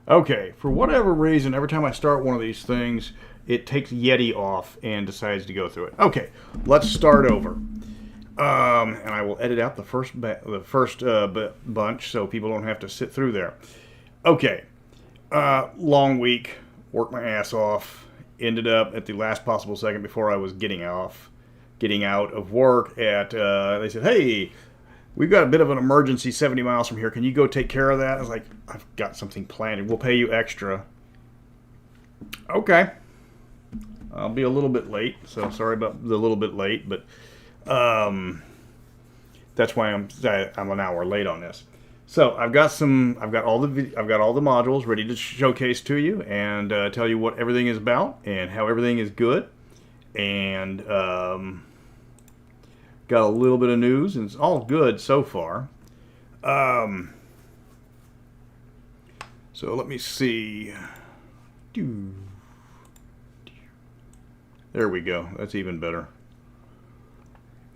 Okay, for whatever reason, every time I start one of these things, it takes Yeti off and decides to go through it. Okay, let's start over. And I will edit out the first bunch so people don't have to sit through there. Okay, long week, worked my ass off, ended up at the last possible second before I was getting out of work at, they said, hey, we've got a bit of an emergency 70 miles from here. Can you go take care of that? I was like, I've got something planned. We'll pay you extra. Okay. I'll be a little bit late, so sorry about the little bit late, but that's why I'm an hour late on this. So I've got all the modules ready to showcase to you and tell you what everything is about and how everything is good, and got a little bit of news, and it's all good so far. So let me see. There we go. That's even better.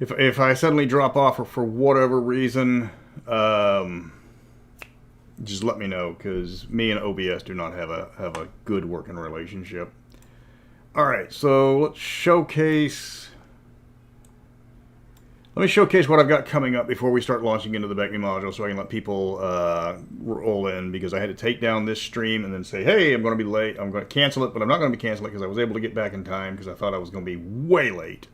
If I suddenly drop off or for whatever reason, just let me know, because me and OBS do not have a good working relationship. All right, so let's showcase. Let me showcase what I've got coming up before we start launching into the BECMI module, so I can let people roll in, because I had to take down this stream and then say, hey, I'm going to be late. I'm going to cancel it, but I'm not going to be canceling it because I was able to get back in time, because I thought I was going to be way late.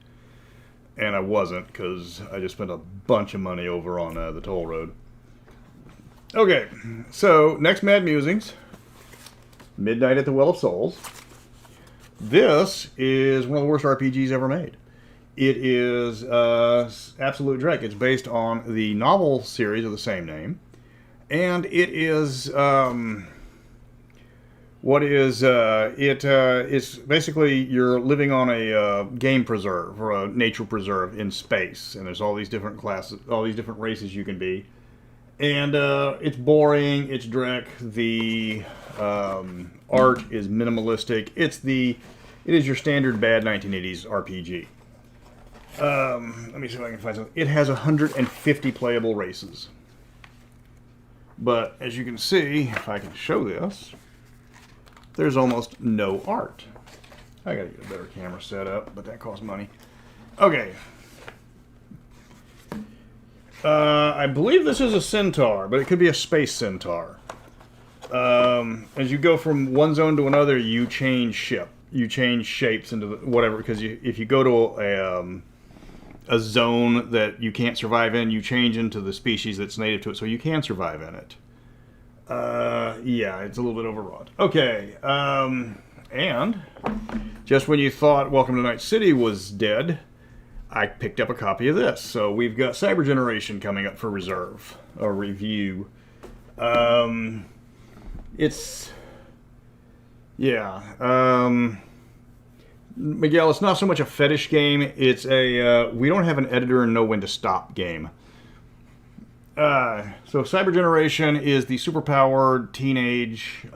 And I wasn't, because I just spent a bunch of money over on the toll road. Okay, so next Mad Musings, Midnight at the Well of Souls. This is one of the worst RPGs ever made. It is absolute dreck. It's based on the novel series of the same name, and it is it's basically you're living on a game preserve or a nature preserve in space, and there's all these different classes, all these different races you can be, and it's boring. It's dreck. The art is minimalistic. It is your standard bad 1980s RPG. Let me see if I can find something. It has 150 playable races. But as you can see, if I can show this, there's almost no art. I gotta get a better camera set up, but that costs money. Okay. I believe this is a Centaur, but it could be a space Centaur. As you go from one zone to another, you change ship. You change shapes into whatever, because if you go to a zone that you can't survive in, you change into the species that's native to it, so you can survive in it. Yeah, it's a little bit overwrought. Okay, and just when you thought Welcome to Night City was dead, I picked up a copy of this. So we've got Cyber Generation coming up for reserve, a review. Miguel, it's not so much a fetish game, it's a we don't have an editor and know when to stop game. So Cyber Generation is the superpowered teenage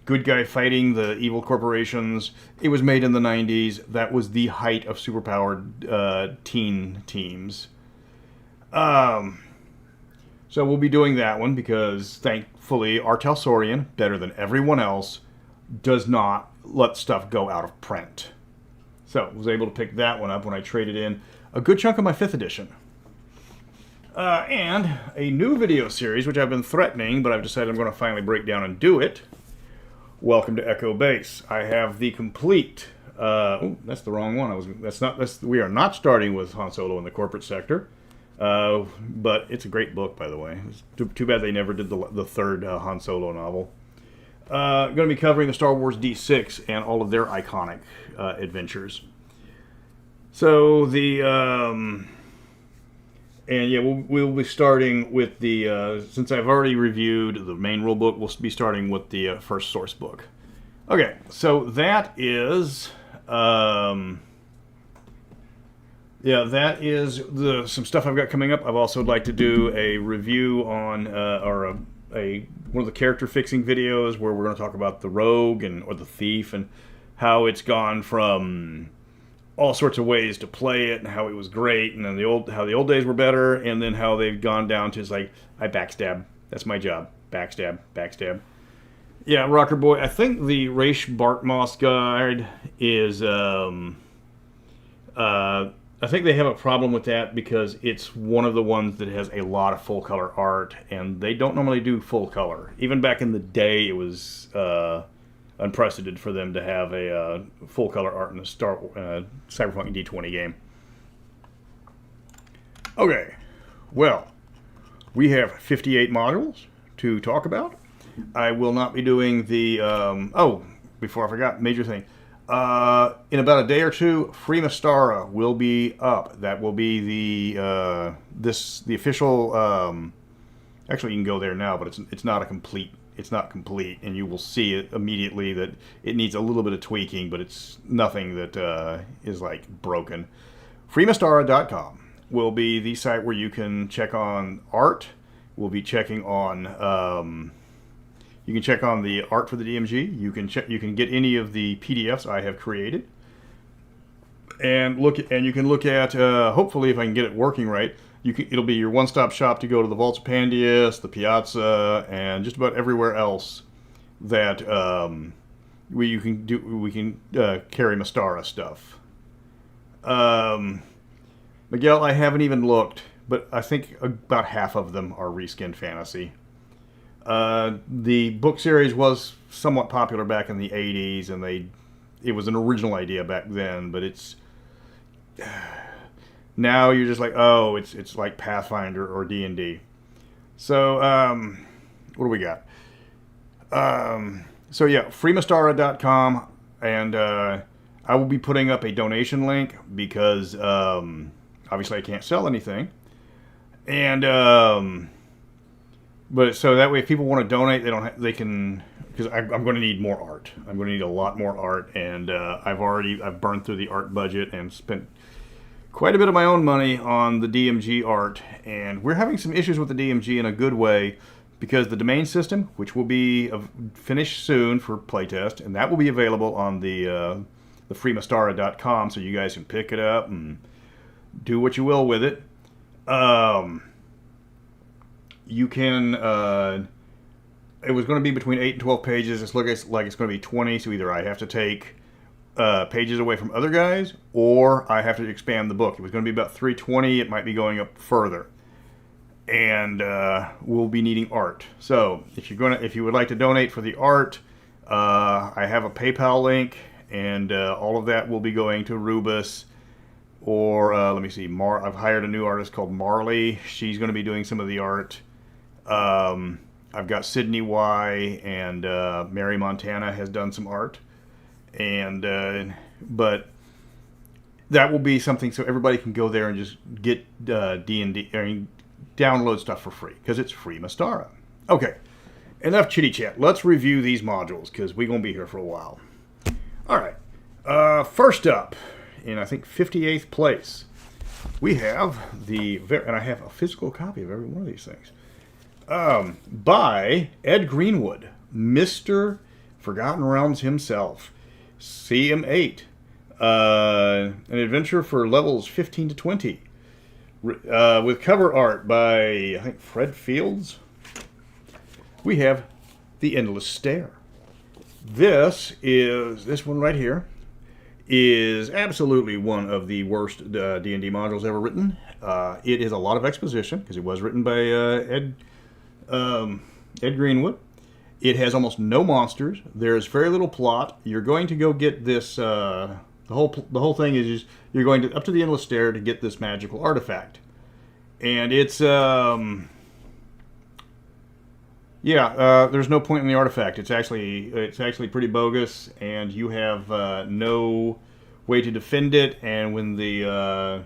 good guy fighting the evil corporations. It was made in the 90s. That was the height of superpowered teen teams. So we'll be doing that one because, thankfully, Artel Saurian, better than everyone else, does not let stuff go out of print. So I was able to pick that one up when I traded in a good chunk of my 5th edition. And a new video series, which I've been threatening, but I've decided I'm going to finally break down and do it. Welcome to Echo Base. I have the complete... oh, that's the wrong one. We are not starting with Han Solo in the corporate sector. But it's a great book, by the way. It's too bad they never did the third Han Solo novel. Going to be covering the Star Wars D6 and all of their iconic adventures. So and yeah, we'll be starting with the since I've already reviewed the main rule book, we'll be starting with the first source book. Okay, so that is yeah, that is some stuff I've got coming up. I've also like to do a review on one of the character fixing videos where we're going to talk about the rogue or the thief and how it's gone from all sorts of ways to play it and how it was great, and then how the old days were better, and then how they've gone down to it's like I backstab That's my job. Backstab, backstab. Yeah, Rocker Boy, I think the Raish Barkmoss guide is, I think they have a problem with that because it's one of the ones that has a lot of full color art, and they don't normally do full color. Even back in the day, it was unprecedented for them to have a full color art in a Cyberpunk D20 game. Okay, well, we have 58 modules to talk about. I will not be doing the... before I forgot, major thing. In about a day or two, free Mystara will be up. That will be the official. Actually, you can go there now, but it's not complete, and you will see it immediately that it needs a little bit of tweaking, but it's nothing that is like broken. FreeMystara.com will be the site where you can check on art. We'll be checking on. You can check on the art for the DMG. You can get any of the PDFs I have created, and you can look at. Hopefully, if I can get it working right, it'll be your one-stop shop to go to the Vaults of Pandius, the Piazza, and just about everywhere else that we can carry Mystara stuff. Miguel, I haven't even looked, but I think about half of them are Reskin Fantasy. The book series was somewhat popular back in the 80s, and it was an original idea back then, but it's now you're just like, oh, it's like Pathfinder or D&D. So what do we got? So yeah, freemystara.com, and I will be putting up a donation link because obviously I can't sell anything, and but so that way, if people want to donate, they can, because I'm going to need more art. I'm going to need a lot more art, and I've burned through the art budget and spent quite a bit of my own money on the DMG art, and we're having some issues with the DMG in a good way because the domain system, which will be finished soon for playtest, and that will be available on the freemystara.com, so you guys can pick it up and do what you will with it. You can, it was going to be between 8 and 12 pages. It's like it's going to be 20, so either I have to take pages away from other guys, or I have to expand the book. It was going to be about 320. It might be going up further. And we'll be needing art. So if you would like to donate for the art, I have a PayPal link, and all of that will be going to Rubus. Or, let me see, I've hired a new artist called Marley. She's going to be doing some of the art. I've got Sydney Y, and Mary Montana has done some art. And, but that will be something so everybody can go there and just get D&D, download stuff for free, because it's free Mystara. Okay, enough chitty chat. Let's review these modules, because we're going to be here for a while. All right, first up, in I think 58th place, we have and I have a physical copy of every one of these things, by Ed Greenwood, Mr. Forgotten Realms himself, CM8, an adventure for levels 15 to 20, with cover art by, I think, Fred Fields. We have The Endless Stair. This one right here is absolutely one of the worst D&D modules ever written. It is a lot of exposition, because it was written by Ed Greenwood. It has almost no monsters. There's very little plot. You're going to go get this. The whole thing is you're going up to the Endless Stair to get this magical artifact, and it's there's no point in the artifact. It's actually pretty bogus, and you have no way to defend it. And when the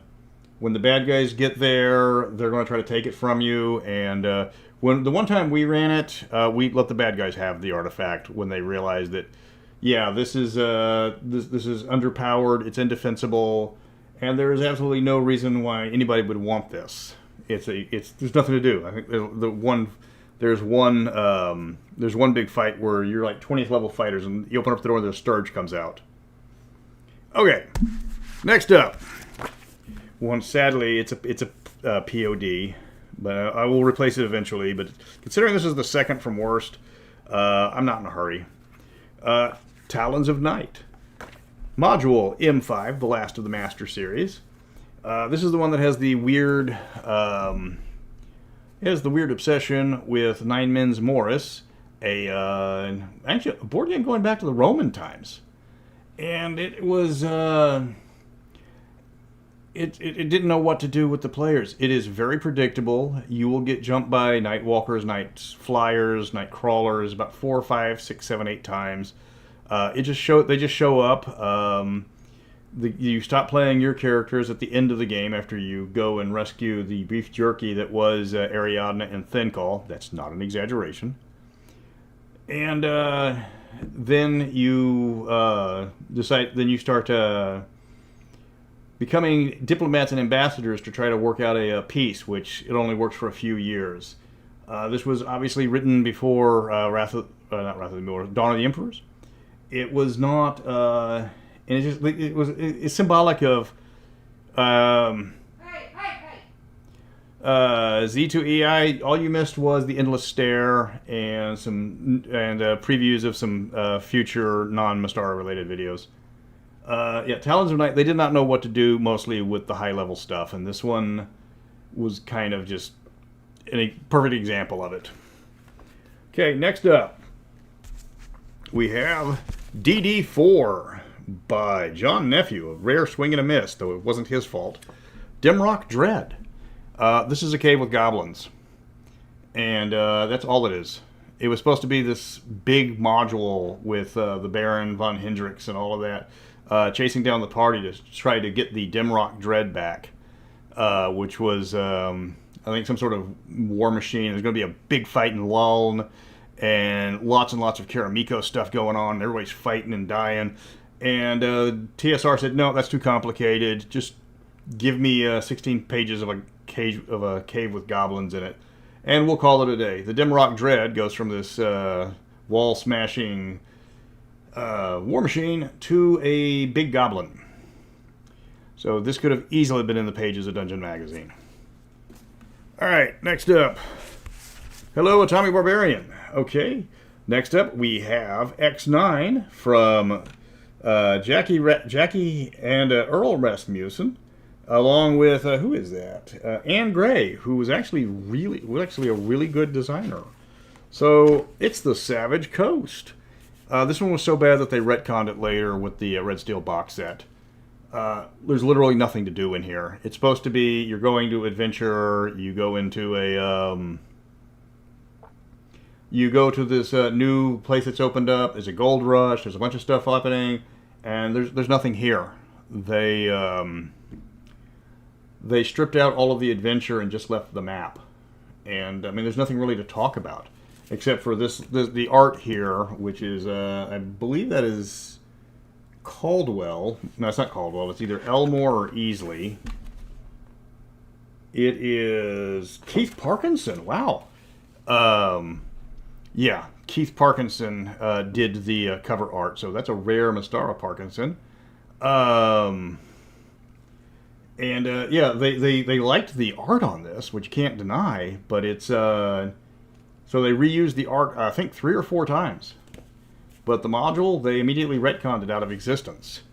bad guys get there, they're going to try to take it from you. And when the one time we ran it, we let the bad guys have the artifact when they realized that, yeah, this is underpowered, it's indefensible, and there is absolutely no reason why anybody would want this. There's nothing to do. I think there's one big fight where you're like 20th level fighters, and you open up the door and the Sturge comes out. Okay, next up. Sadly, it's a POD, but I will replace it eventually. But considering this is the second from Worst, I'm not in a hurry. Talons of Night. Module M5, the last of the Master Series. This is the one that has the weird, obsession with Nine Men's Morris, actually a board game going back to the Roman times, and it was it didn't know what to do with the players. It is very predictable. You will get jumped by Night Walkers, Night Flyers, Night Crawlers about 4, 5, 6, 7, 8 times. They just show up. You stop playing your characters at the end of the game after you go and rescue the beef jerky that was Ariadne and Thinkall. That's not an exaggeration. And then you decide. Then you start becoming diplomats and ambassadors to try to work out a peace, which it only works for a few years. This was obviously written before Dawn of the Emperors. It was not, and it's symbolic of Z2EI. All you missed was the Endless Stair and previews of some future non-Mystara related videos. Talons of Night, they did not know what to do mostly with the high-level stuff, and this one was kind of just a perfect example of it. Okay, next up, we have DD4 by John Nephew, a rare swing and a miss, though it wasn't his fault. Dimrock Dread. This is a cave with goblins, and that's all it is. It was supposed to be this big module with the Baron von Hendrix and all of that, chasing down the party to try to get the Dimrock Dread back, which was, I think, some sort of war machine. There's going to be a big fight in Luln, and lots of Karamiko stuff going on. Everybody's fighting and dying. And TSR said, no, that's too complicated. Just give me 16 pages of a cave with goblins in it, and we'll call it a day. The Dimrock Dread goes from this wall-smashing war machine to a big goblin. So this could have easily been in the pages of Dungeon Magazine. All right, next up. Hello, Atomic Barbarian. Okay, next up we have X9 from Jackie and Earl Rasmussen, along with who is that? Anne Gray, who was actually a really good designer. So it's the Savage Coast. This one was so bad that they retconned it later with the Red Steel box set. There's literally nothing to do in here. It's supposed to be you're going to adventure. You go into you go to this new place that's opened up. There's a gold rush. There's a bunch of stuff happening, and there's nothing here. They stripped out all of the adventure and just left the map. And I mean, there's nothing really to talk about except for the art here, which is I believe that is Caldwell. No, it's not Caldwell. It's either Elmore or Easley. It is Keith Parkinson. Wow. Yeah, Keith Parkinson did the cover art, so that's a rare Mystara Parkinson. They liked the art on this, which you can't deny, but it's so they reused the art, I think, 3 or 4 times. But the module, they immediately retconned it out of existence.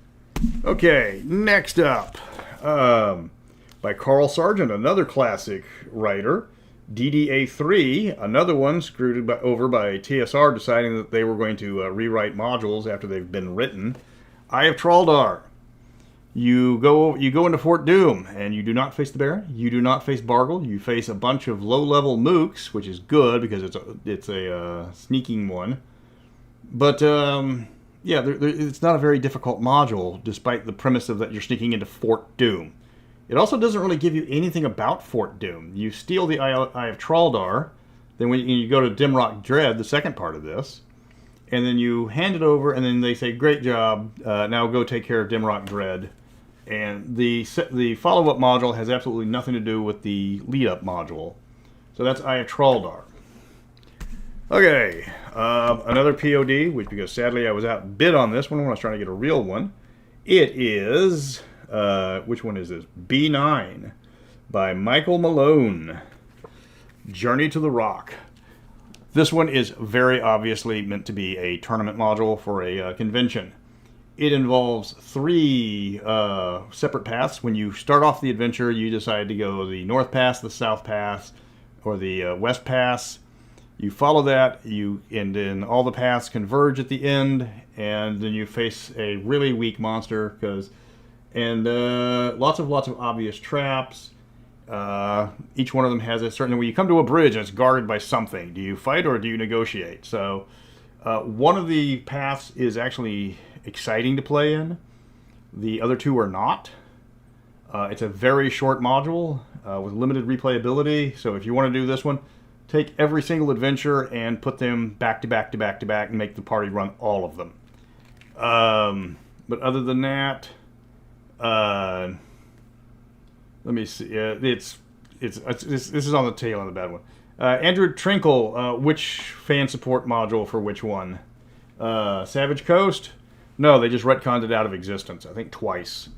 Okay, next up, by Carl Sargent, another classic writer. DDA3, another one screwed over by TSR deciding that they were going to rewrite modules after they've been written. Eye of Traldar. You go into Fort Doom, and you do not face the Baron. You do not face Bargle. You face a bunch of low-level mooks, which is good because it's a sneaking one. But it's not a very difficult module, despite the premise of that you're sneaking into Fort Doom. It also doesn't really give you anything about Fort Doom. You steal the Eye of Traldar, then when you go to Dimrock Dread, the second part of this, and then you hand it over, and then they say, great job, now go take care of Dimrock Dread. And the follow-up module has absolutely nothing to do with the lead-up module. So that's Eye of Traldar. Okay, another POD, which because sadly I was outbid on this one when I was trying to get a real one. It is... which one is this? B9 by Michael Malone. Journey to the Rock. This one is very obviously meant to be a tournament module for a convention. It involves 3 separate paths. When you start off the adventure, you decide to go the North Pass, the South Pass, or the West Pass. You follow that, and then all the paths converge at the end, and then you face a really weak monster, and lots of obvious traps. Each one of them has a certain... When you come to a bridge and it's guarded by something, do you fight or do you negotiate? So one of the paths is actually exciting to play in. The other 2 are not. It's a very short module with limited replayability. So if you want to do this one, take every single adventure and put them back to back to back to back and make the party run all of them. But other than that, let me see. This is on the tail on the bad one. Andrew Trinkle, which fan support module for which one? Savage Coast? No, they just retconned it out of existence. I think twice.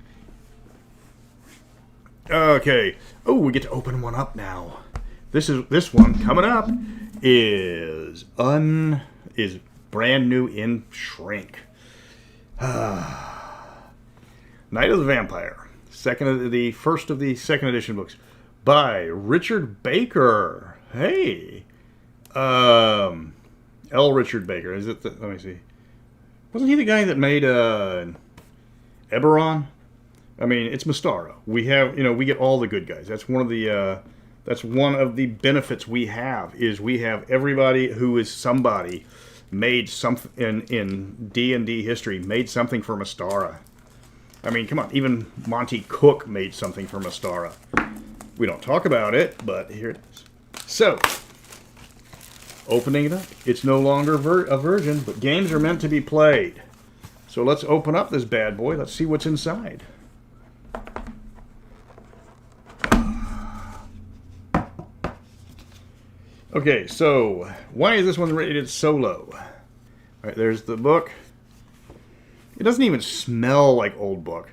Okay. Oh, we get to open one up now. This one coming up is brand new in Shrink. Night of the Vampire. First of the second edition books by Richard Baker. Hey. L. Richard Baker. Is it let me see. Wasn't he the guy that made Eberron? I mean, it's Mystara. We get all the good guys. That's one of the benefits we have, is we have everybody who is somebody made something in D&D history, made something for Mystara. I mean, come on, even Monty Cook made something for Mystara. We don't talk about it, but here it is. So, opening it up. It's no longer a virgin, but games are meant to be played. So let's open up this bad boy. Let's see what's inside. Okay, so why is this one rated so low? All right, there's the book. It doesn't even smell like old book.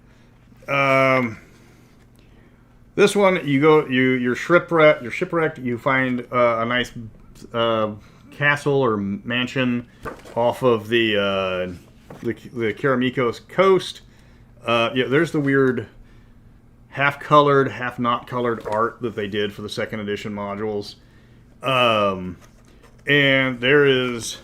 This one, you're shipwrecked. You find a nice castle or mansion off of the Karamikos coast. Yeah, there's the weird half-colored, half-not-colored art that they did for the second edition modules. And there's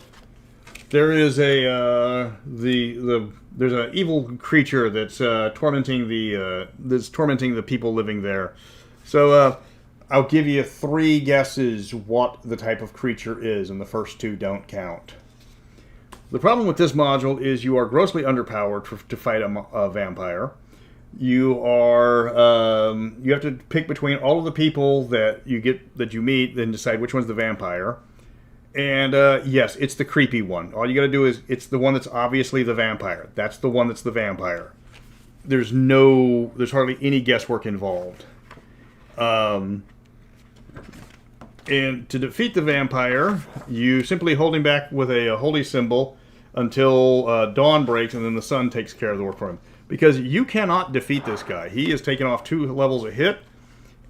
an evil creature that's tormenting the people living there. So I'll give you 3 guesses what the type of creature is, and the first 2 don't count. The problem with this module is you are grossly underpowered to fight a vampire. You have to pick between all of the people that you meet, then decide which one's the vampire. And yes, it's the creepy one. All you got to do is, it's the one that's obviously the vampire. That's the one that's the vampire. There's hardly any guesswork involved. And to defeat the vampire, you simply hold him back with a holy symbol until dawn breaks, and then the sun takes care of the work for him. Because you cannot defeat this guy. He has taken off 2 levels a hit,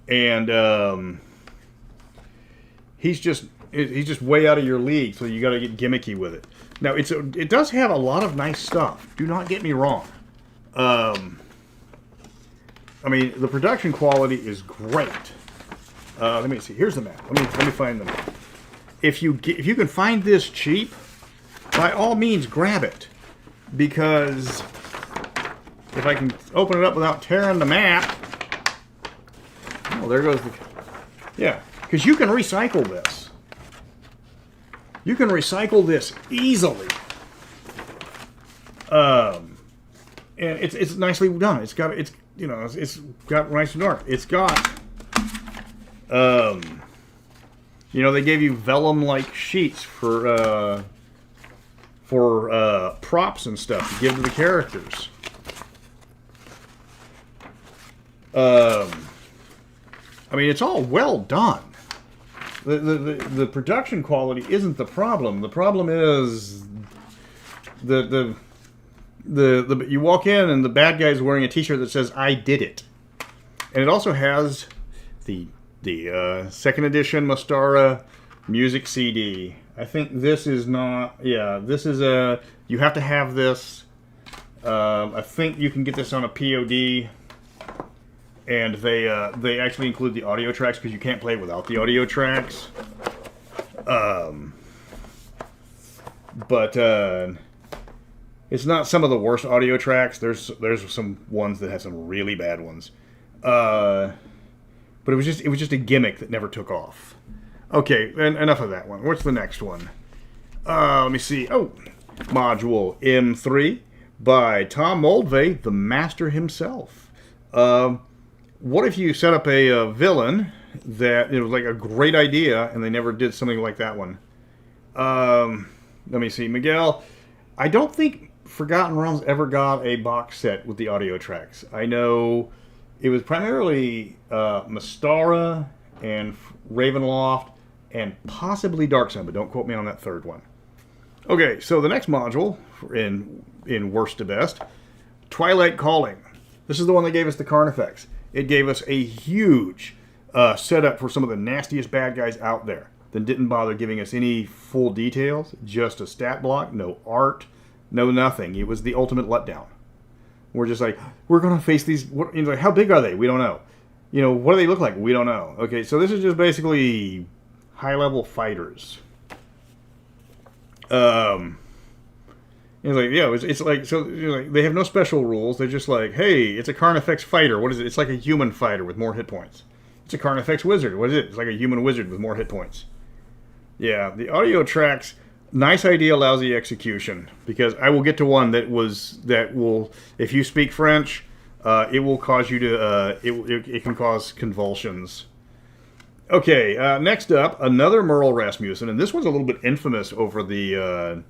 and he's just way out of your league, so you got to get gimmicky with it. Now, it does have a lot of nice stuff. Do not get me wrong. I mean, the production quality is great. Let me see. Here's the map. Let me find the map. If you can find this cheap, by all means, grab it, because if I can open it up without tearing the map, oh, there goes the... Yeah, because you can recycle this. You can recycle this easily. And it's nicely done. It's got nice and dark. It's got they gave you vellum-like sheets for props and stuff to give to the characters. I mean, it's all well done. The production quality isn't the problem. The problem is you walk in and the bad guy's wearing a T-shirt that says "I did it," and it also has the The second edition Mystara music CD. I think this is not... Yeah, this is a... You have to have this. I think you can get this on a POD. And they actually include the audio tracks because you can't play it without the audio tracks. But it's not some of the worst audio tracks. There's some ones that have some really bad ones. But it was just a gimmick that never took off. Okay, enough of that one. What's the next one? Let me see. Oh, Module M3 by Tom Moldvay, the master himself. What if you set up a villain that it was like a great idea and they never did something like that one? Let me see. Miguel, I don't think Forgotten Realms ever got a box set with the audio tracks. I know it was primarily Mystara and Ravenloft and possibly Darksun, but don't quote me on that third one. Okay, so the next module in Worst to Best, Twilight Calling. This is the one that gave us the Carnifex. It gave us a huge setup for some of the nastiest bad guys out there. Then didn't bother giving us any full details, just a stat block, no art, no nothing. It was the ultimate letdown. We're just like, we're going to face these, like, how big are they? We don't know. What do they look like? We don't know. Okay, so this is just basically high-level fighters. It's like, yeah, it's like, so like they have no special rules. They're just like, hey, it's a Carnifex fighter. What is it? It's like a human fighter with more hit points. It's a Carnifex wizard. What is it? It's like a human wizard with more hit points. Yeah, the audio tracks, nice idea, lousy execution. Because I will get to one that will, if you speak French, it will cause you to, it can cause convulsions. Okay, next up, another Merle Rasmussen, and this one's a little bit infamous over the,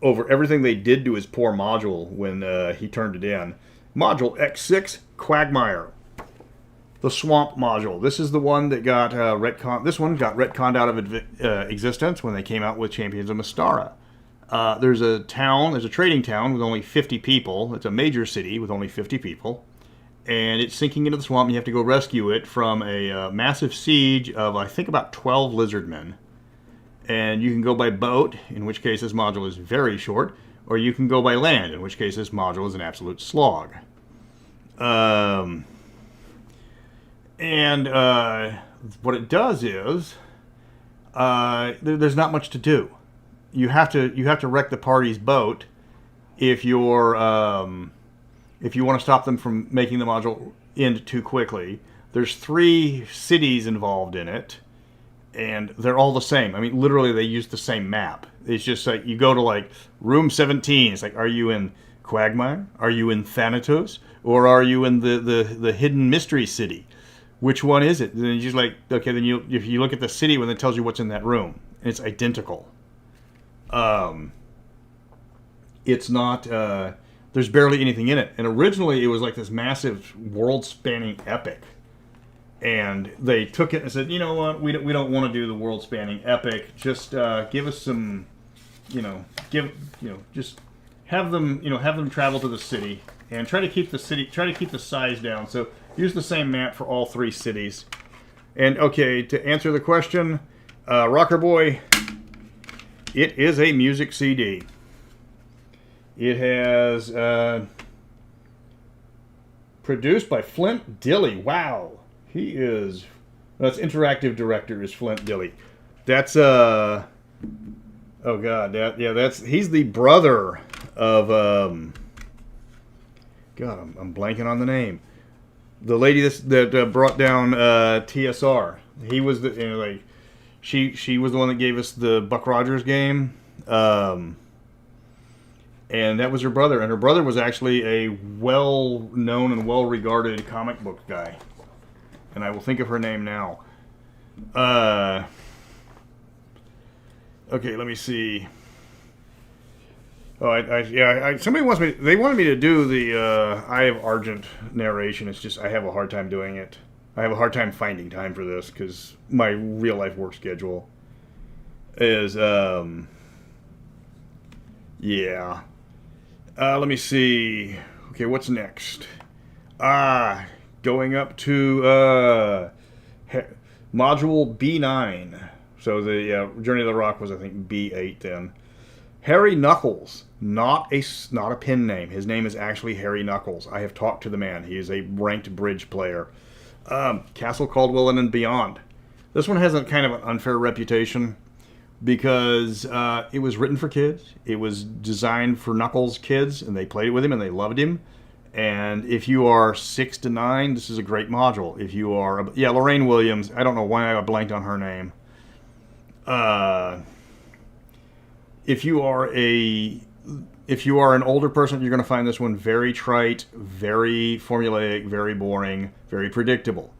over everything they did to his poor module when he turned it in. Module X6, Quagmire. The Swamp module. This is the one that got retconned. This one got retconned out of existence when they came out with Champions of Mystara. There's a trading town with only 50 people. It's a major city with only 50 people. And it's sinking into the swamp. You have to go rescue it from a massive siege of, I think, about 12 lizardmen. And you can go by boat, in which case this module is very short, or you can go by land, in which case this module is an absolute slog. What it does is, there's not much to do. You have to wreck the party's boat if you want to stop them from making the module end too quickly. There's 3 cities involved in it. And they're all the same. I mean, literally, they use the same map. It's just like, you go to, like, room 17. It's like, are you in Quagmire? Are you in Thanatos? Or are you in the hidden mystery city? Which one is it? Then you're just like, okay, then if you look at the city when it tells you what's in that room, and it's identical. It's not, there's barely anything in it. And originally, it was like this massive world-spanning epic. And they took it and said, you know what, we don't want to do the world-spanning epic. Just give us some, just have them travel to the city and try to keep the size down. So use the same map for all 3 cities. And okay, to answer the question, Rocker Boy, it is a music CD. It has produced by Flint Dilley. Wow. That's interactive director is Flint Dilley. That's oh god, he's the brother of God, I'm blanking on the name. The lady that brought down TSR. He was she was the one that gave us the Buck Rogers game. And that was her brother, and her brother was actually a well-known and well-regarded comic book guy. And I will think of her name now. Okay, let me see. Oh, somebody wants me. They wanted me to do the Eye of Argent narration. It's just I have a hard time doing it. I have a hard time finding time for this because my real life work schedule is yeah. Let me see. Okay, what's next? Going up to Module B9. So the Journey of the Rock was, I think, B8 then. Harry Knuckles, not a pin name. His name is actually Harry Knuckles. I have talked to the man. He is a ranked bridge player. Castle Caldwell and Beyond. This one has a kind of an unfair reputation because it was written for kids. It was designed for Knuckles kids, and they played it with him, and they loved him. And if you are 6 to 9, this is a great module. If you are, Lorraine Williams, I don't know why I blanked on her name. If you are an older person, you're going to find this one very trite, very formulaic, very boring, very predictable.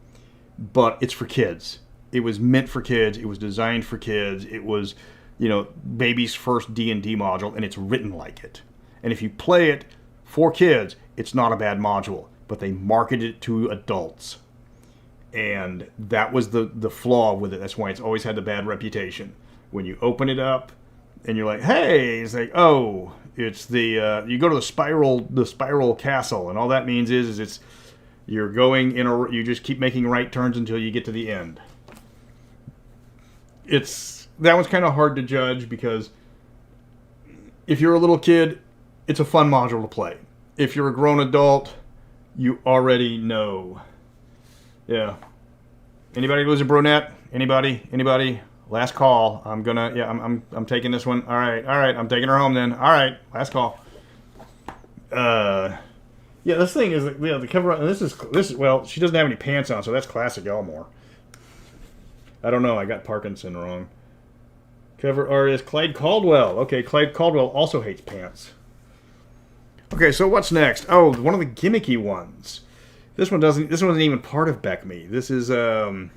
But it's for kids. It was meant for kids. It was designed for kids. It was, baby's first D&D module, and it's written like it. And if you play it for kids, it's not a bad module. But they marketed it to adults. And that was the flaw with it. That's why it's always had the bad reputation. When you open it up, and you're like, hey, it's like, oh, it's the you go to the spiral castle, and all that means is it's you're going you just keep making right turns until you get to the end. That one's kind of hard to judge because if you're a little kid, it's a fun module to play. If you're a grown adult, you already know. Yeah. Anybody lose a brunette? Anybody? Last call. I'm taking this one. All right. I'm taking her home then. All right. Last call. This thing is the cover. And this is well, she doesn't have any pants on, so that's classic Elmore. I don't know. I got Parkinson wrong. Cover artist Clyde Caldwell. Okay, Clyde Caldwell also hates pants. Okay, so what's next? Oh, one of the gimmicky ones. This one wasn't even part of BECMI. This is no,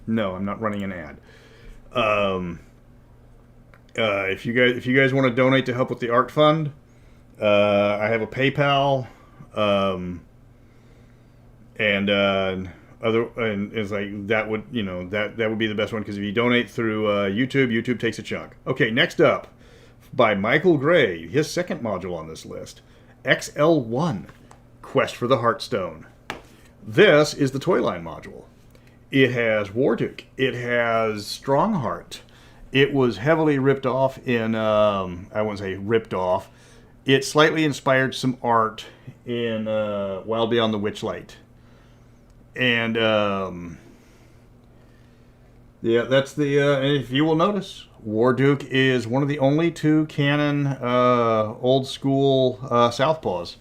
I'm not running an ad. If you guys want to donate to help with the art fund, I have a PayPal, and it's like that would that would be the best one because if you donate through YouTube takes a chunk. Okay, next up by Michael Gray, his second module on this list, XL1, Quest for the Heartstone. This is the Toyline module. It has Warduke. It has Strongheart. It was heavily ripped off in, I wouldn't say ripped off. It slightly inspired some art in Wild Beyond the Witchlight. And, that's the, if you will notice, Warduke is one of the only 2 canon old school Southpaws.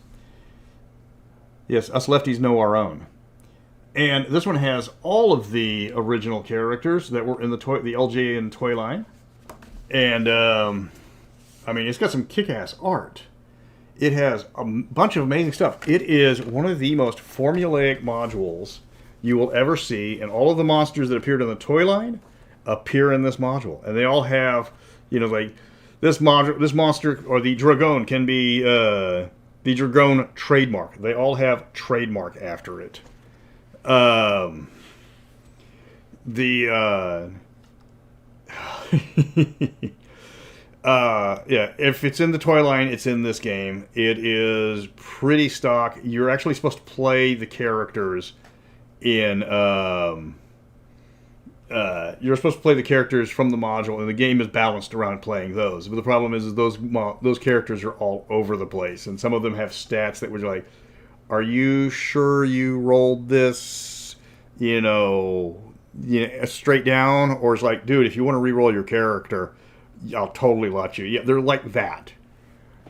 Yes, us lefties know our own. And this one has all of the original characters that were in the LJ and toy line. And, it's got some kick-ass art. It has a bunch of amazing stuff. It is one of the most formulaic modules you will ever see. And all of the monsters that appeared in the toy line appear in this module. And they all have, this monster, or the Dragon, can be the Dragon trademark. They all have trademark after it. If it's in the toy line, it's in this game. It is pretty stock. You're actually supposed to play the characters in you're supposed to play the characters from the module, and the game is balanced around playing those. But the problem is those characters are all over the place, and some of them have stats that were like, are you sure you rolled this, straight down? Or it's like, dude, if you want to re-roll your character, I'll totally let you. Yeah, they're like that.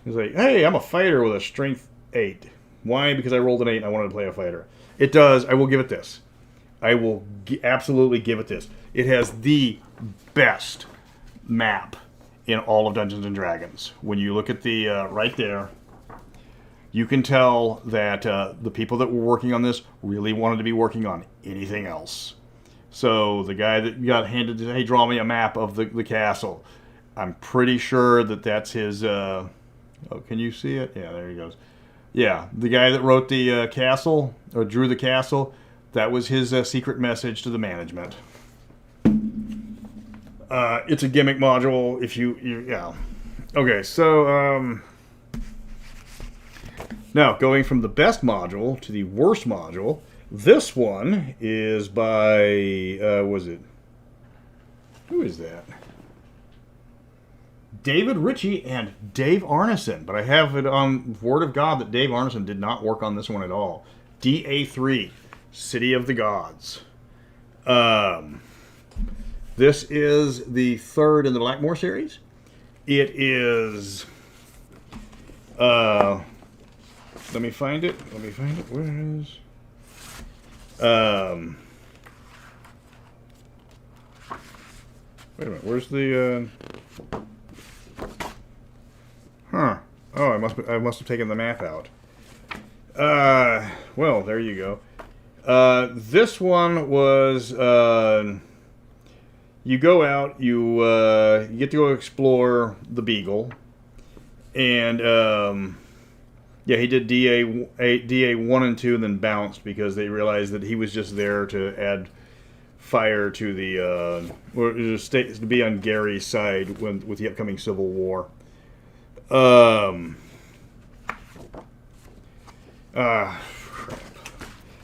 It's like, hey, I'm a fighter with a strength 8. Why? Because I rolled an 8 and I wanted to play a fighter. It does. I will give it this. I will absolutely give it this. It has the best map in all of Dungeons & Dragons. When you look at the right there, you can tell that the people that were working on this really wanted to be working on anything else. So the guy that got handed, hey, draw me a map of the castle. I'm pretty sure that's his... oh, can you see it? Yeah, there he goes. Yeah, the guy that wrote the castle, or drew the castle, that was his secret message to the management. It's a gimmick module. Yeah. Okay, so... now, going from the best module to the worst module, This one is by, was it? Who is that? David Ritchie and Dave Arneson. But I have it on word of God that Dave Arneson did not work on this one at all. DA3, City of the Gods. This is the third in the Blackmore series. It is... let me find it. Where is... wait a minute. Where's the... Huh. Oh, I must have taken the map out. Well, there you go. This one was, you go out, you get to go explore the Beagle, and, yeah, he did DA 1 and 2 and then bounced because they realized that he was just there to add fire to the, or to be on Gary's side with the upcoming Civil War. I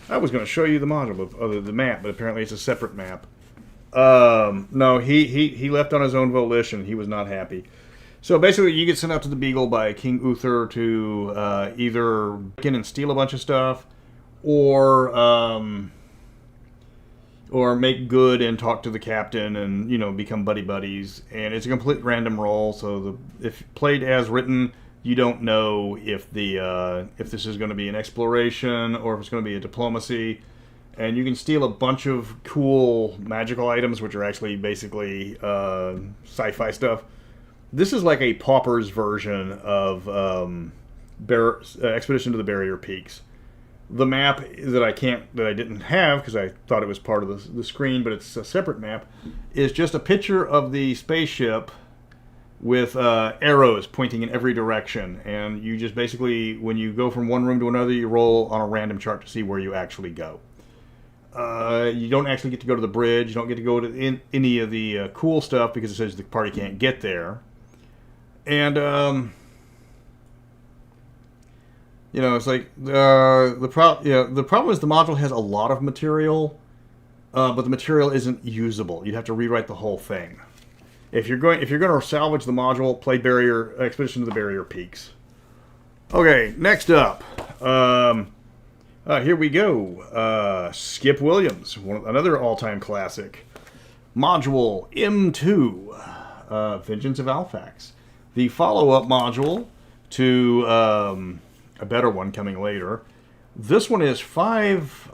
was going to show you the module, the map, but apparently it's a separate map. No, he left on his own volition. He was not happy. So basically, you get sent out to the Beagle by King Uther to either break in and steal a bunch of stuff, or make good and talk to the captain and, you know, become buddies. And it's a complete random roll. So if played as written, you don't know if if this is going to be an exploration or if it's going to be a diplomacy. And you can steal a bunch of cool magical items, which are actually basically sci-fi stuff. This is like a Pauper's version of Expedition to the Barrier Peaks. The map that I didn't have because I thought it was part of the screen, but it's a separate map, is just a picture of the spaceship with arrows pointing in every direction. And you just basically, when you go from one room to another, you roll on a random chart to see where you actually go. You don't actually get to go to the bridge. You don't get to go to any of the cool stuff because it says the party can't get there. And, you know, it's like the problem is the module has a lot of material, but the material isn't usable. You'd have to rewrite the whole thing. If you're going to salvage the module, play Expedition to the Barrier Peaks. Okay, next up, here we go. Skip Williams, another all-time classic. Module M2, Vengeance of Alfax. The follow-up module to a better one coming later. This one is 5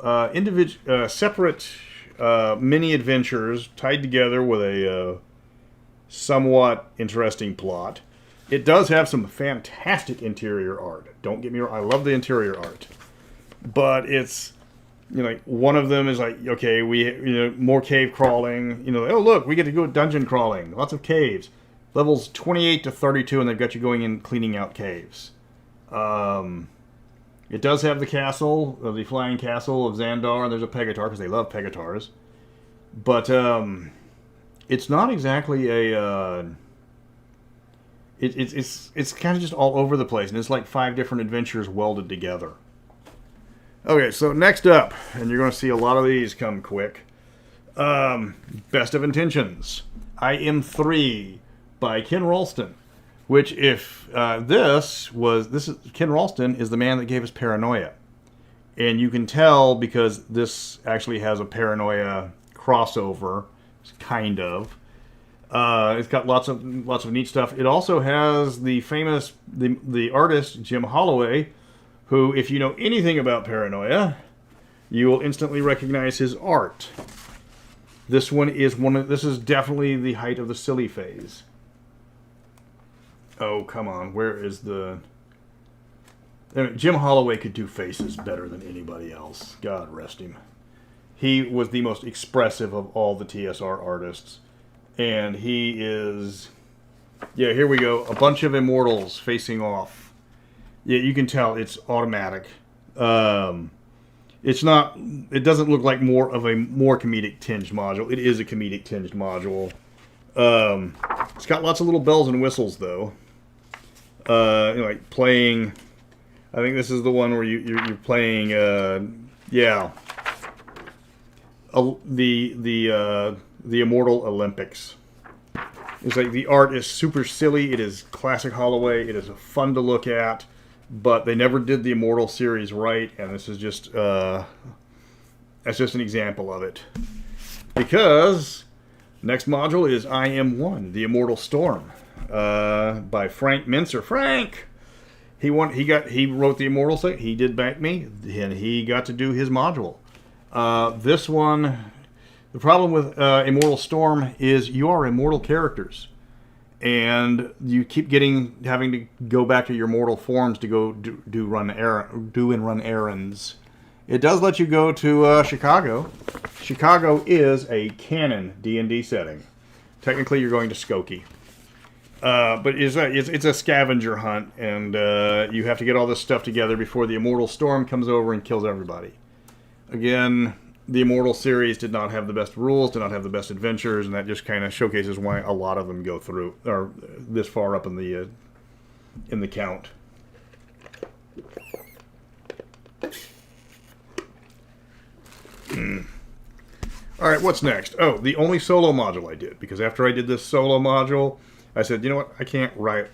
separate mini-adventures tied together with a somewhat interesting plot. It does have some fantastic interior art. Don't get me wrong, I love the interior art. But it's, you know, like one of them is like, okay, more cave crawling. You know, oh look, we get to go dungeon crawling. Lots of caves. Levels 28 to 32, and they've got you going in cleaning out caves. It does have the castle, the flying castle of Xandar, and there's a Pegatar, because they love Pegatars. But it's not exactly a... It's kind of just all over the place, and it's like 5 different adventures welded together. Okay, so next up, and you're going to see a lot of these come quick. Best of Intentions. IM3 by Ken Ralston. Which, if Ken Ralston is the man that gave us Paranoia. And you can tell because this actually has a Paranoia crossover, kind of. It's got lots of neat stuff. It also has the famous the artist Jim Holloway, who, if you know anything about Paranoia, you will instantly recognize his art. This is definitely the height of the silly phase. Oh, come on. Where is the... Jim Holloway could do faces better than anybody else. God rest him. He was the most expressive of all the TSR artists. And he is... Yeah, here we go. A bunch of Immortals facing off. Yeah, you can tell it's automatic. It's not... It doesn't look like more comedic tinged module. It is a comedic tinged module. It's got lots of little bells and whistles, though. Like playing... I think this is the one where you're playing... yeah. the Immortal Olympics. It's like the art is super silly. It is classic Holloway. It is fun to look at, but they never did the Immortal series right, and this is just that's just an example of it. Because next module is I Am One, the Immortal Storm, by Frank Mincer. Frank, he wrote the Immortal thing. He did BECMI, and he got to do his module. This one. The problem with Immortal Storm is you are immortal characters, and you keep having to go back to your mortal forms to go do and run errands. It does let you go to Chicago. Chicago is a canon D&D setting. Technically, you're going to Skokie, but it's a scavenger hunt, and you have to get all this stuff together before the Immortal Storm comes over and kills everybody. Again. The Immortal series did not have the best rules, did not have the best adventures, and that just kind of showcases why a lot of them go through, or this far up in the count. All right, what's next? Oh, the only solo module I did, because after I did this solo module, I said, you know what? I can't really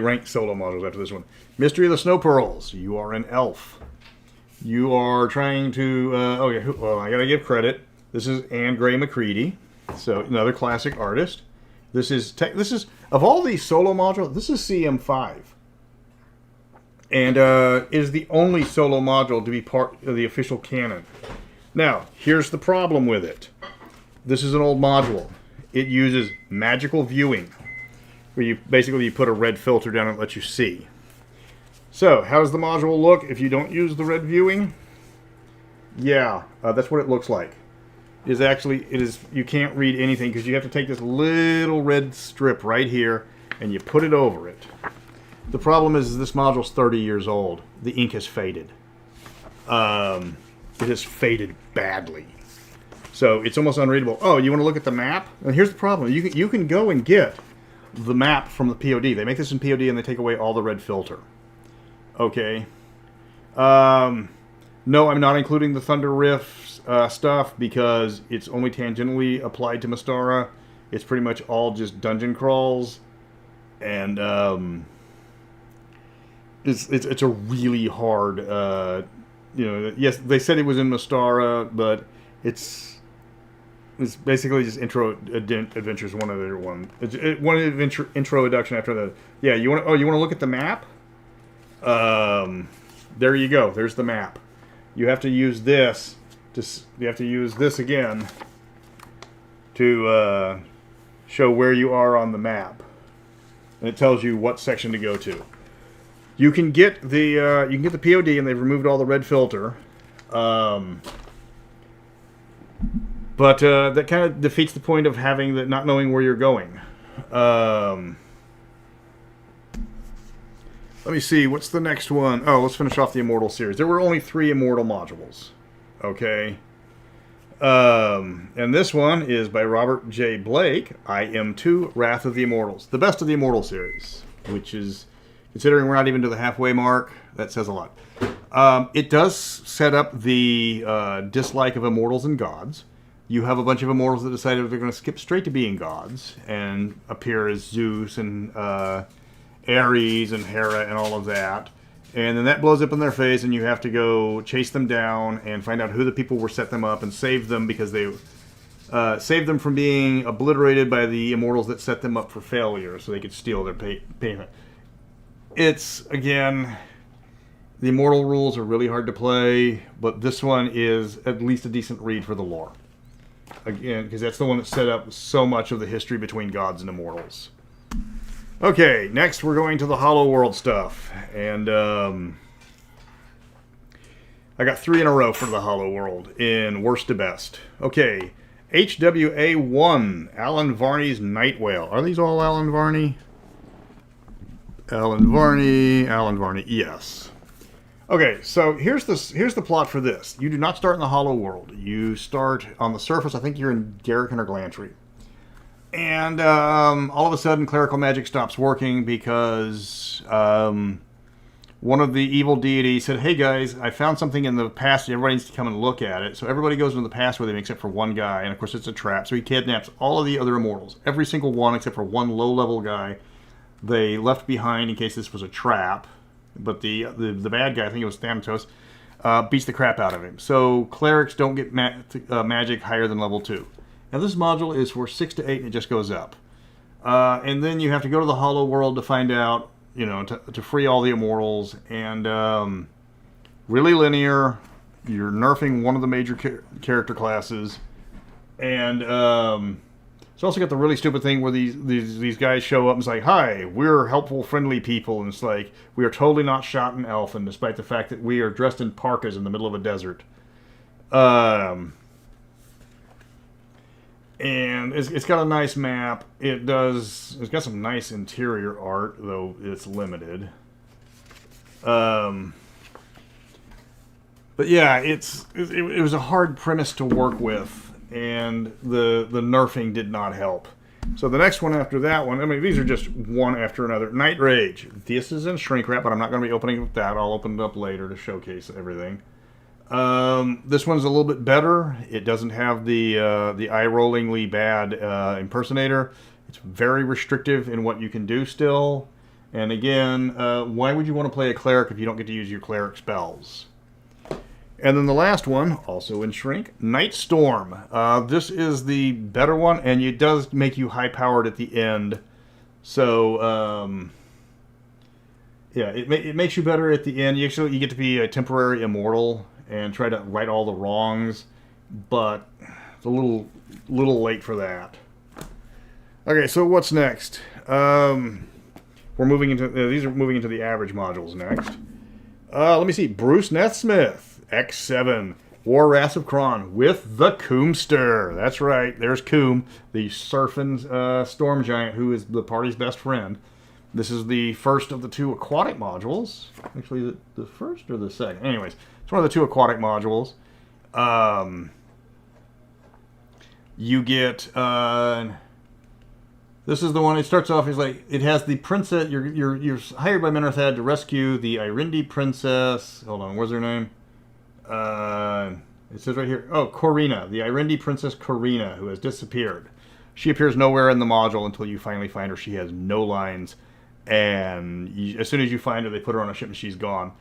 rank solo modules after this one. Mystery of the Snow Pearls. You are an elf. You are trying to... I gotta give credit. This is Anne Gray McCready, so another classic artist. This is of all these solo modules, this is CM5, and is the only solo module to be part of the official canon. Now, here's the problem with it. This is an old module. It uses magical viewing, where you put a red filter down and it lets you see. So, how does the module look if you don't use the red viewing? Yeah, that's what it looks like. It is you can't read anything because you have to take this little red strip right here and you put it over it. The problem is this module's 30 years old. The ink has faded. It has faded badly. So, it's almost unreadable. Oh, you want to look at the map? And here's the problem. You can go and get the map from the POD. They make this in POD and they take away all the red filter. Okay. No, I'm not including the Thunder Rift stuff because it's only tangentially applied to Mystara. It's pretty much all just dungeon crawls, and it's a really hard. Yes, they said it was in Mystara, but it's basically just intro adventures one other one. One adventure introduction after the. Yeah, you want to look at the map? There you go. There's the map. You have to use this again to show where you are on the map, and it tells you what section to go to. You can get the POD, and they've removed all the red filter, but that kind of defeats the point of having not knowing where you're going. Let me see, what's the next one? Oh, let's finish off the Immortal series. There were only 3 Immortal modules. Okay. And this one is by Robert J. Blake, I Am 2, Wrath of the Immortals. The best of the Immortal series, which is, considering we're not even to the halfway mark, that says a lot. It does set up the dislike of Immortals and Gods. You have a bunch of Immortals that decided they're going to skip straight to being gods and appear as Zeus and Ares and Hera and all of that, and then that blows up in their face, and you have to go chase them down and find out who the people were set them up and save them because they saved them from being obliterated by the Immortals that set them up for failure, so they could steal their payment. It's again, the Immortal rules are really hard to play, but this one is at least a decent read for the lore. Again, because that's the one that set up so much of the history between gods and Immortals. Okay, next we're going to the Hollow World stuff, and I got 3 in a row for the Hollow World in worst to best. Okay, HWA1, Alan Varney's Night Whale. Are these all Alan Varney? Alan Varney, yes. Okay, so here's the plot for this. You do not start in the Hollow World. You start on the surface. I think you're in Garrican or Glantry. And all of a sudden, clerical magic stops working because one of the evil deities said, hey guys, I found something in the past, everybody needs to come and look at it. So everybody goes into the past with him except for one guy, and of course it's a trap. So he kidnaps all of the other immortals, every single one except for one low-level guy they left behind in case this was a trap. But the bad guy, I think it was Thiatus, beats the crap out of him. So clerics don't get magic higher than level 2. Now this module is for 6 to 8 and it just goes up. And then you have to go to the Hollow World to find out, you know, to free all the immortals. And really linear. You're nerfing one of the major character classes. And it's also got the really stupid thing where these guys show up and say, hi, we're helpful, friendly people. And it's like, we are totally not shot in Elfin, despite the fact that we are dressed in parkas in the middle of a desert. And it's got a nice map. It's got some nice interior art, though it's limited. But yeah, it was a hard premise to work with. And the nerfing did not help. So the next one after that one, I mean, these are just one after another. Night Rage. This is in shrink wrap, but I'm not going to be opening up that. I'll open it up later to showcase everything. This one's a little bit better. It doesn't have the eye-rollingly bad impersonator. It's very restrictive in what you can do still. And again, why would you want to play a cleric if you don't get to use your cleric spells? And then the last one, also in shrink, Night Storm. This is the better one, and it does make you high-powered at the end. So, yeah, it makes you better at the end. You get to be a temporary immortal and try to right all the wrongs, but it's a little late for that. Okay, so what's next? We're moving into these are moving into the average modules next. Let me see, Bruce Nethsmith. X7, War Wrath of Kron with the Coomster. That's right, there's Coom, the surfing storm giant who is the party's best friend. This is the first of the 2 aquatic modules. Actually, the first or the second? Anyways, it's one of the 2 aquatic modules. You get... this is the one, it starts off, it has the princess... You're hired by Menarthad to rescue the Irindi princess... Hold on, where's her name? It says right here, oh, Corina, the Irindi princess Corina, who has disappeared. She appears nowhere in the module until you finally find her. She has no lines, and as soon as you find her, they put her on a ship and she's gone.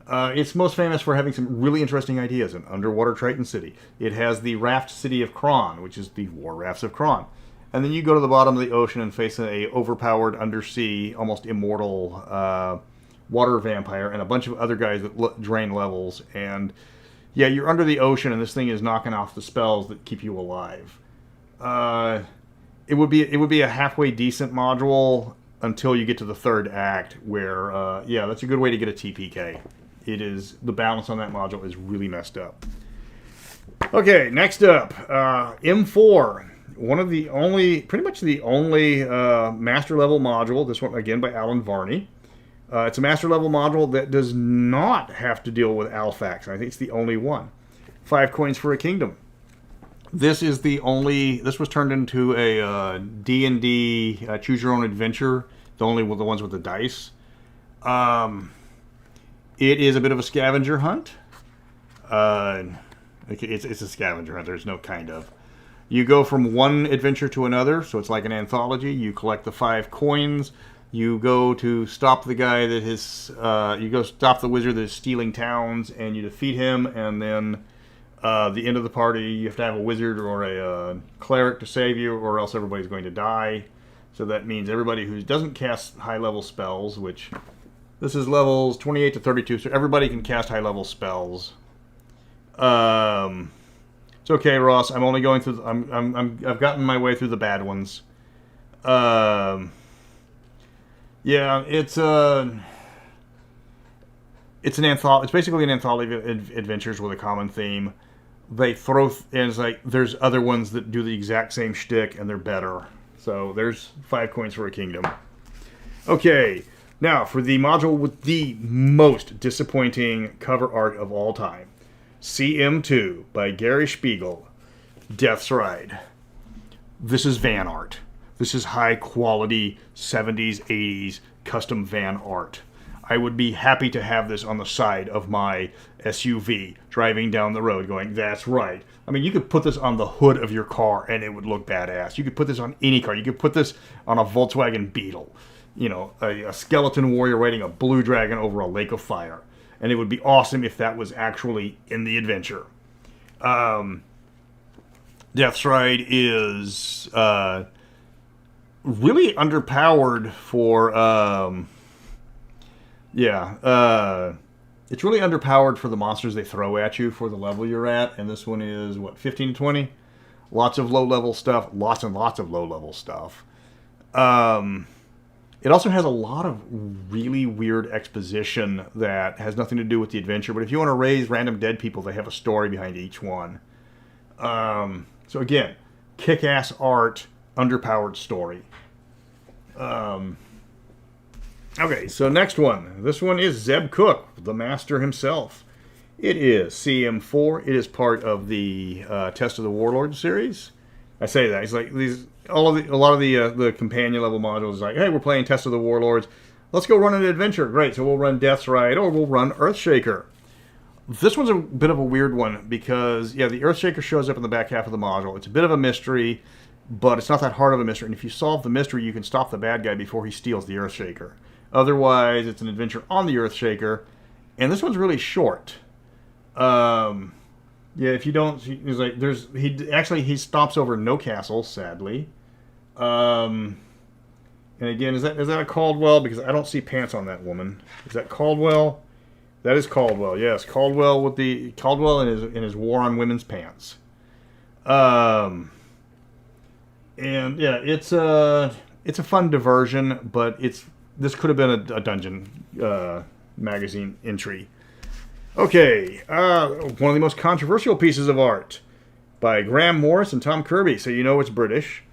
It's most famous for having some really interesting ideas. An underwater Triton city. It has the raft city of Kron, which is the War Rafts of Kron. And then you go to the bottom of the ocean and face a overpowered undersea, almost immortal water vampire and a bunch of other guys that drain levels. And yeah, you're under the ocean, and this thing is knocking off the spells that keep you alive. It would be a halfway decent module until you get to the 3rd act, where yeah, that's a good way to get a TPK. It is, the balance on that module is really messed up. Okay, next up, M4. One of the only, pretty much the only master level module. This one again by Alan Varney. It's a master level module that does not have to deal with Alfax. I think it's the only one. 5 coins for a kingdom. This is the only... This was turned into a D&D choose your own adventure. The only with the ones with the dice. It is a bit of a scavenger hunt. It's a scavenger hunt. There's no kind of. You go from one adventure to another, so it's like an anthology. You collect the 5 coins. You go to stop the guy that is... you go stop the wizard that is stealing towns, and you defeat him, and then the end of the party, you have to have a wizard or a cleric to save you, or else everybody's going to die. So that means everybody who doesn't cast high-level spells, which... This is levels 28 to 32, so everybody can cast high-level spells. It's okay, Ross. I'm only going through... I've gotten my way through the bad ones. Yeah, it's an anthology. It's basically an anthology of adventures with a common theme. They throw... and it's like, there's other ones that do the exact same shtick, and they're better. So there's 5 coins for a kingdom. Okay, now for the module with the most disappointing cover art of all time. CM2 by Gary Spiegel. Death's Ride. This is van art. This is high quality 70s, 80s custom van art. I would be happy to have this on the side of my SUV driving down the road going, that's right. I mean, you could put this on the hood of your car and it would look badass. You could put this on any car. You could put this on a Volkswagen Beetle. You know, a skeleton warrior riding a blue dragon over a lake of fire. And it would be awesome if that was actually in the adventure. Deathstride is really underpowered for... it's really underpowered for the monsters they throw at you for the level you're at. And this one is, what, 15 to 20? Lots of low-level stuff. Lots and lots of low-level stuff. It also has a lot of really weird exposition that has nothing to do with the adventure. But if you want to raise random dead people, they have a story behind each one. So again, kick-ass art, underpowered story. Okay, so next one. This one is Zeb Cook, the master himself. It is CM4. It is part of the Test of the Warlord series. I say that. It's like a lot of the companion level modules is like, hey, we're playing Test of the Warlords. Let's go run an adventure. Great, so we'll run Death's Ride or we'll run Earthshaker. This one's a bit of a weird one because, yeah, the Earthshaker shows up in the back half of the module. It's a bit of a mystery, but it's not that hard of a mystery. And if you solve the mystery, you can stop the bad guy before he steals the Earthshaker. Otherwise, it's an adventure on the Earthshaker. And this one's really short. Yeah, if you don't, he's like, he stops over no castle, sadly. And again, is that a Caldwell? Because I don't see pants on that woman. Is that Caldwell? That is Caldwell. Yes, Caldwell in his war on women's pants. And yeah, it's a fun diversion, but this could have been a dungeon magazine entry. Okay, one of the most controversial pieces of art by Graham Morris and Tom Kirby, so you know it's British.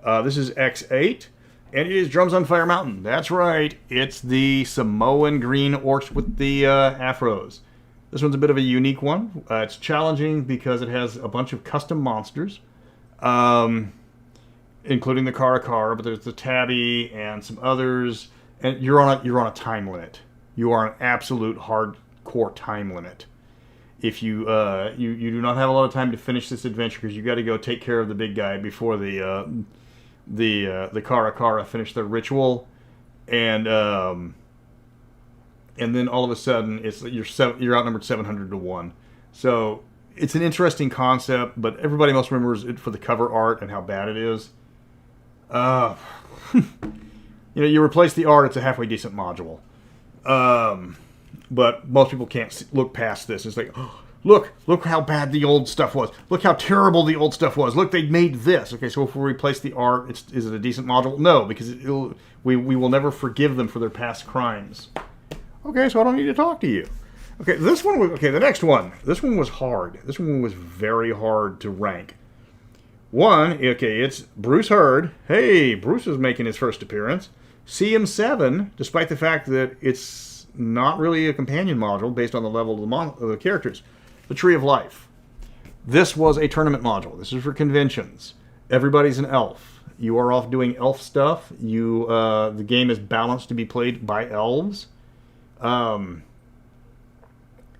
This is X8, and it is Drums on Fire Mountain. That's right, it's the Samoan green orcs with the afros. This one's a bit of a unique one. It's challenging because it has a bunch of custom monsters, including the Karakara, but there's the Tabby and some others, and you're on a time limit. You are an absolute hardcore time limit. If you do not have a lot of time to finish this adventure because you got to go take care of the big guy before the Karakara finish their ritual, and then all of a sudden you're outnumbered 700 to 1. So it's an interesting concept, but everybody most remembers it for the cover art and how bad it is. You replace the art, it's a halfway decent module. But most people can't look past this. It's like, oh, look how bad the old stuff was. Look how terrible the old stuff was. Look, they made this. Okay, so if we replace the art, is it a decent module? No, because we will never forgive them for their past crimes. Okay, so I don't need to talk to you. Okay, the next one. This one was hard. This one was very hard to rank. It's Bruce Hurd. Hey, Bruce is making his first appearance. CM7, despite the fact that it's not really a companion module based on the level of the characters. The Tree of Life. This was a tournament module. This is for conventions. Everybody's an elf. You are off doing elf stuff. The game is balanced to be played by elves. And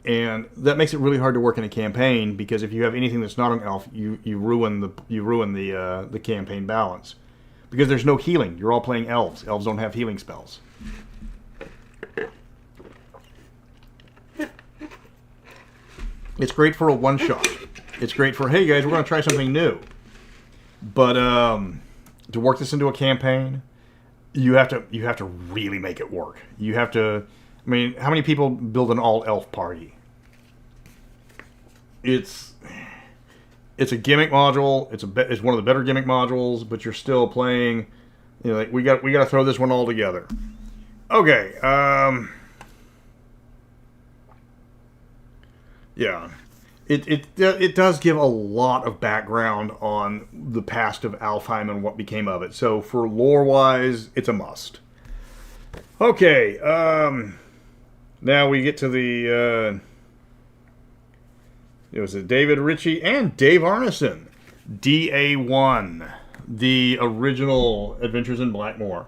that makes it really hard to work in a campaign because if you have anything that's not an elf, you ruin the campaign balance. Because there's no healing. You're all playing elves. Elves don't have healing spells. It's great for a one-shot. It's great for, hey guys, we're going to try something new. But to work this into a campaign, you have to really make it work. You have to, I mean, how many people build an all-elf party? It's a gimmick module. It's one of the better gimmick modules, but you're still playing. Like we got to throw this one all together. Okay. Yeah. It does give a lot of background on the past of Alfheim and what became of it. So for lore-wise, it's a must. Okay. Now we get to the. It was David Ritchie and Dave Arneson. DA1, the original Adventures in Blackmore.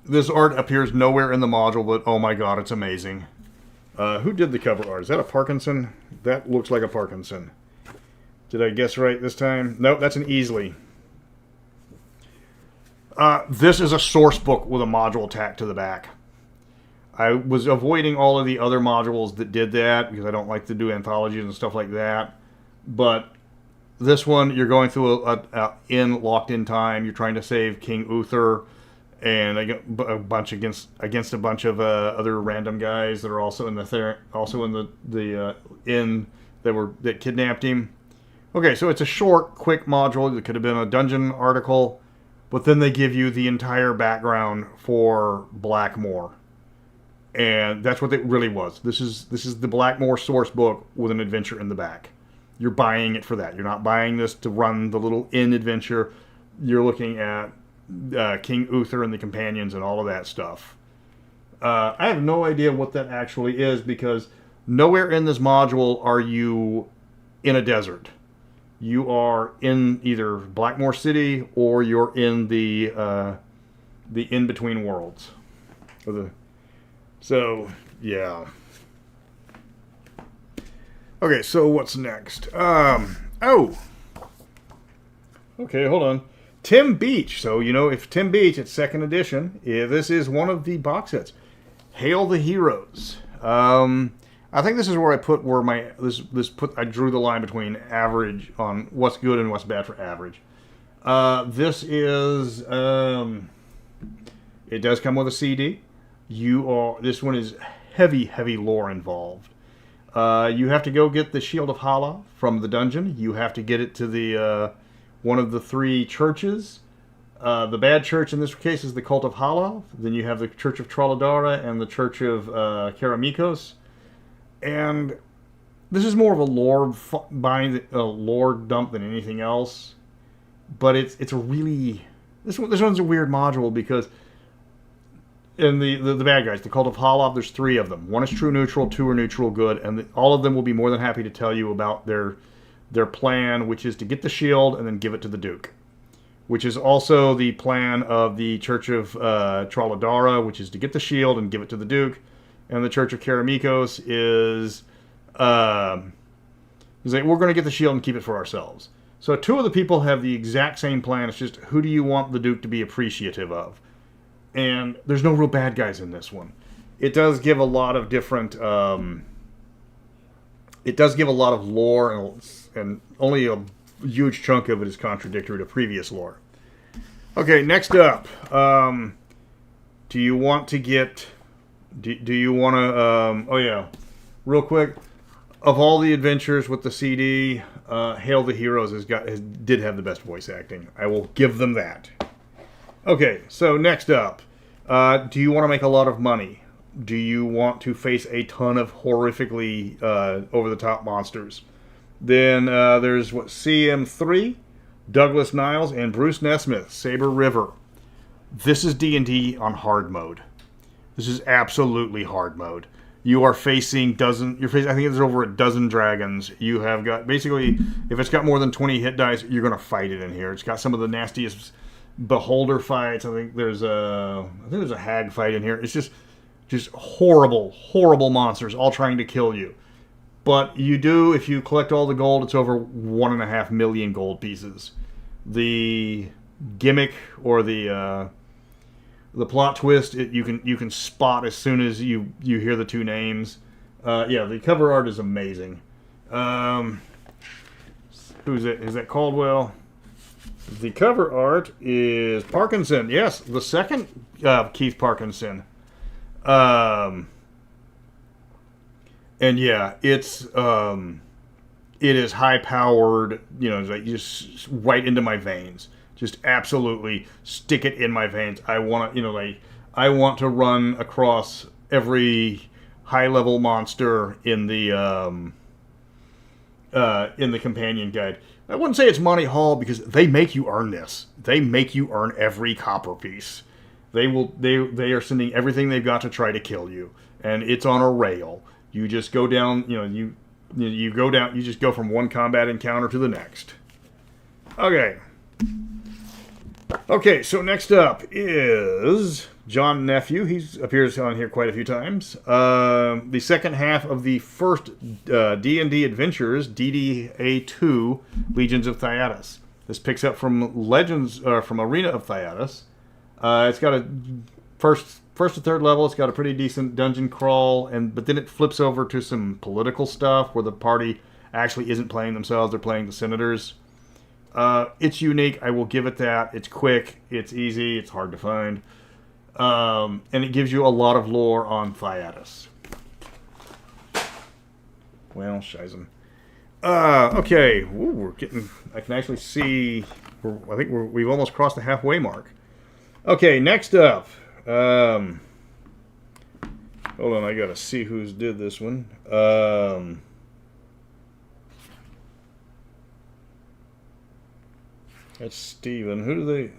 This art appears nowhere in the module, but oh my god, it's amazing. Who did the cover art? Is that a Parkinson? That looks like a Parkinson. Did I guess right this time? Nope, that's an Easley. This is a source book with a module tacked to the back. I was avoiding all of the other modules that did that because I don't like to do anthologies and stuff like that. But this one, you're going through a inn locked in time. You're trying to save King Uther and a bunch against a bunch of other random guys that are also in the inn that kidnapped him. Okay, so it's a short, quick module. It could have been a dungeon article, but then they give you the entire background for Blackmore. And that's what it really was. This is the Blackmore source book with an adventure in the back. You're buying it for that. You're not buying this to run the little inn adventure. You're looking at King Uther and the companions and all of that stuff. I have no idea what that actually is because nowhere in this module are you in a desert. You are in either Blackmore City or you're in the in-between worlds. So, yeah. Okay, so what's next? Oh! Okay, hold on. Tim Beach. So, you know, if Tim Beach, it's 2nd edition. This is one of the box sets. Hail the Heroes. I think this is where I put I drew the line between average on what's good and what's bad for average. This is it does come with a CD. This one is heavy lore involved. You have to go get the Shield of Hala from the dungeon. You have to get it to the one of the 3 churches. The bad church in this case is the Cult of Hala. Then you have the Church of Traldar and the Church of Keramikos. And this is more of a lore dump than anything else. But it's a really this one's a weird module because in the bad guys, the Cult of Hala, there's 3 of them. 1 is true neutral, 2 are neutral good, and all of them will be more than happy to tell you about their plan, which is to get the shield and then give it to the Duke. Which is also the plan of the Church of Traldar, which is to get the shield and give it to the Duke. And the Church of Keramikos is like, we're going to get the shield and keep it for ourselves. So 2 of the people have the exact same plan. It's just, who do you want the Duke to be appreciative of? And there's no real bad guys in this one. It does give a lot of different... it does give a lot of lore, and only a huge chunk of it is contradictory to previous lore. Okay, next up. Do you want to get... Do you want to... oh, yeah. Real quick. Of all the adventures with the CD, Hail the Heroes did have the best voice acting. I will give them that. Okay, so next up. Do you want to make a lot of money? Do you want to face a ton of horrifically over-the-top monsters? Then there's CM3, Douglas Niles, and Bruce Nesmith, Saber River. This is D&D on hard mode. This is absolutely hard mode. You are facing I think there's over a dozen dragons. You have got, basically, if it's got more than 20 hit dice, you're going to fight it in here. It's got some of the nastiest beholder fights. I think there's a hag fight in here. It's just horrible monsters all trying to kill you. But you do, if you collect all the gold, it's over 1.5 million gold pieces. The gimmick or the plot twist, you can spot as soon as you hear the 2 names. Yeah, the cover art is amazing. Who's it? Is that Caldwell? The cover art is Parkinson. Yes, the second Keith Parkinson. And yeah, it is high powered. You know, like just right into my veins. Just absolutely stick it in my veins. I want to run across every high level monster in the companion guide. I wouldn't say it's Monty Hall because they make you earn this. They make you earn every copper piece. They are sending everything they've got to try to kill you, and it's on a rail. You just go down. You go down. You just go from one combat encounter to the next. Okay. Okay, so next up is John Nephew, he appears on here quite a few times. The second half of the first D&D Adventures, DDA2, Legions of Thiatus. This picks up from from Arena of Thiatus. It's got a first to third level. It's got a pretty decent dungeon crawl, but then it flips over to some political stuff where the party actually isn't playing themselves; they're playing the senators. It's unique. I will give it that. It's quick. It's easy. It's hard to find. And it gives you a lot of lore on Thiatus. Well, shizen. Okay. Ooh, we're getting... I can actually see... I think we've almost crossed the halfway mark. Okay, next up. Hold on, I gotta see who's did this one. That's Steven. Who do they...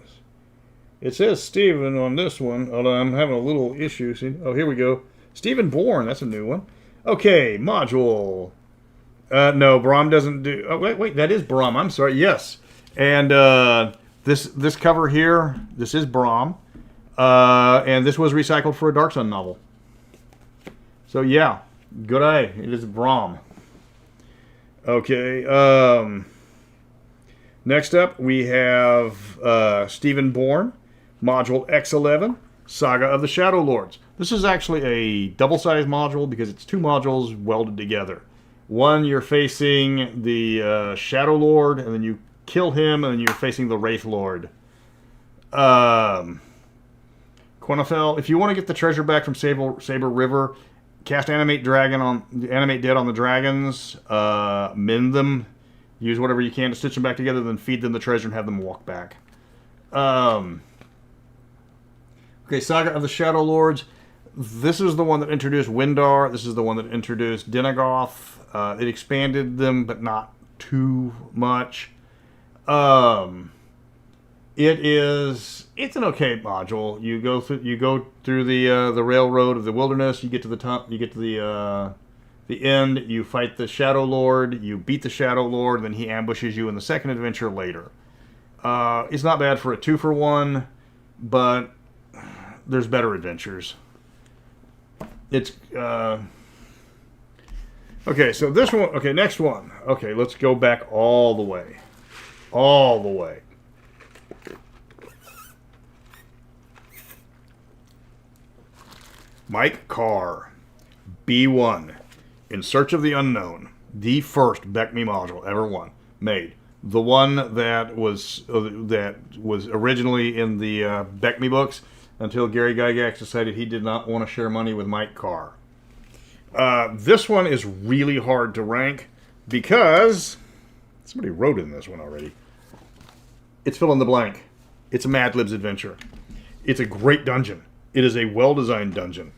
It says Steven on this one, although I'm having a little issue. See? Oh, here we go. Steven Bourne. That's a new one. Okay, module. No, Brahm doesn't do... Oh, wait, that is Brahm. I'm sorry. Yes. And this cover here, this is Brahm. And this was recycled for a Dark Sun novel. So, yeah. Good eye. It is Brahm. Okay. Next up, we have Steven Bourne. Module X11, Saga of the Shadow Lords. This is actually a double-sized module because it's two modules welded together. One, you're facing the Shadow Lord, and then you kill him, and then you're facing the Wraith Lord. Quanafel, if you want to get the treasure back from Saber River, cast Animate Dead on the dragons, mend them, use whatever you can to stitch them back together, then feed them the treasure and have them walk back. Okay, Saga of the Shadow Lords. This is the one that introduced Windar. This is the one that introduced Denagoth. It expanded them, but not too much. It's an okay module. You go through the railroad of the wilderness. You get to the top. You get to the end. You fight the Shadow Lord. You beat the Shadow Lord. Then he ambushes you in the second adventure later. It's not bad for a 2-for-1, but there's better adventures. It's okay. So this one. Okay, next one. Okay, let's go back all the way. Mike Carr, B1, In Search of the Unknown, the first BECMI module ever made. The one that was originally in the BECMI books until Gary Gygax decided he did not want to share money with Mike Carr. This one is really hard to rank because somebody wrote in this one already. It's fill in the blank. It's a Mad Libs adventure. It's a great dungeon. It is a well-designed dungeon.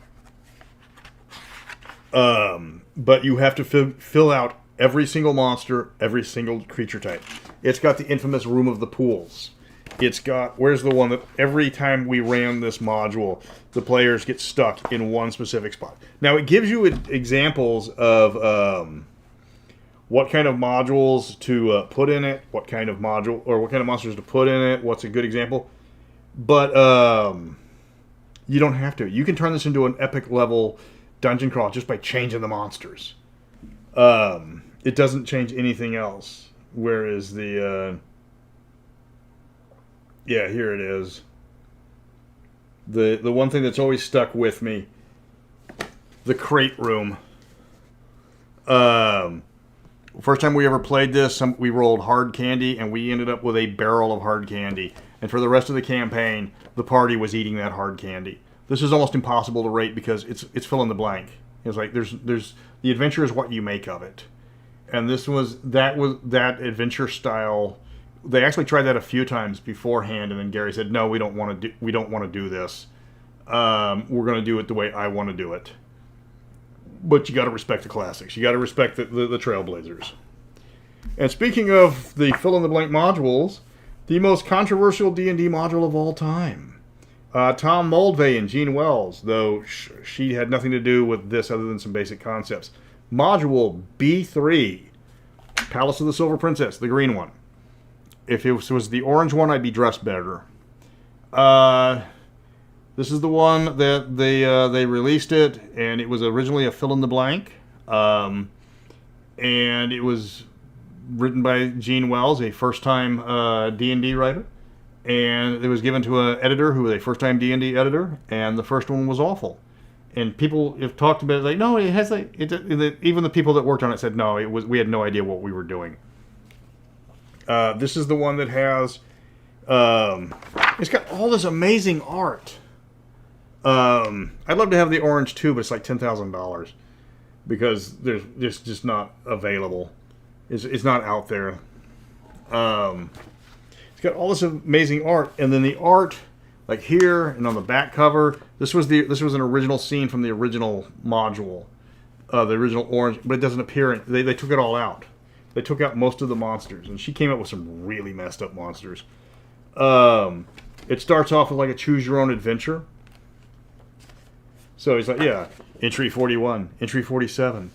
But you have to fill out every single monster, every single creature type. It's got the infamous Room of the Pools. It's got, where's the one that every time we ran this module, the players get stuck in one specific spot. Now, it gives you examples of what kind of modules to put in it, what kind of monsters to put in it, what's a good example. But you don't have to. You can turn this into an epic level dungeon crawl just by changing the monsters. It doesn't change anything else. Whereas the... yeah, here it is. The one thing that's always stuck with me, the crate room. First time we ever played this, we rolled hard candy, and we ended up with a barrel of hard candy. And for the rest of the campaign, the party was eating that hard candy. This is almost impossible to rate because it's fill in the blank. It's like there's the adventure is what you make of it, and that adventure style. They actually tried that a few times beforehand, and then Gary said, "No, we don't want to do this. We're going to do it the way I want to do it." But you got to respect the classics. You got to respect the Trailblazers. And speaking of the fill-in-the-blank modules, the most controversial D&D module of all time. Tom Moldvay and Gene Wells, though she had nothing to do with this other than some basic concepts. Module B3, Palace of the Silver Princess, the green one. If it was the orange one, I'd be dressed better. This is the one that they released it, and it was originally a fill in the blank, and it was written by Gene Wells, a first-time D&D writer, and it was given to an editor who was a first-time D&D editor, and the first one was awful. And people have talked about it, like, no, it has like even the people that worked on it said no, it was we had no idea what we were doing. This is the one that has it's got all this amazing art. I'd love to have the orange too, but it's like $10,000 because there's just not available. It's not out there. It's got all this amazing art, and then the art, like here and on the back cover, this was an original scene from the original module, the original orange, but it doesn't appear. They took it all out. They took out most of the monsters, and she came up with some really messed up monsters. It starts off with like a choose your own adventure. So he's like, yeah, entry 41, entry 47.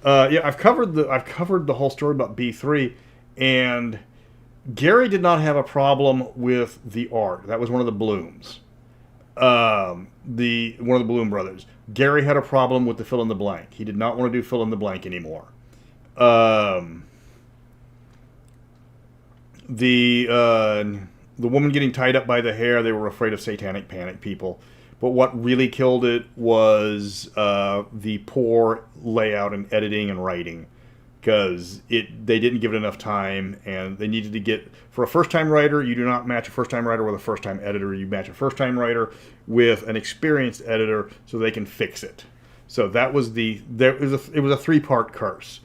Yeah, I've covered the whole story about B3, and Gary did not have a problem with the art. That was one of the Blooms. One of the Bloom brothers. Gary had a problem with the fill in the blank. He did not want to do fill in the blank anymore. The woman getting tied up by the hair, they were afraid of satanic panic people. But what really killed it was the poor layout and editing and writing, because they didn't give it enough time, and they needed to get, for a first-time writer, you do not match a first-time writer with a first-time editor. You match a first-time writer with an experienced editor so they can fix it. So that was it was a three-part curse.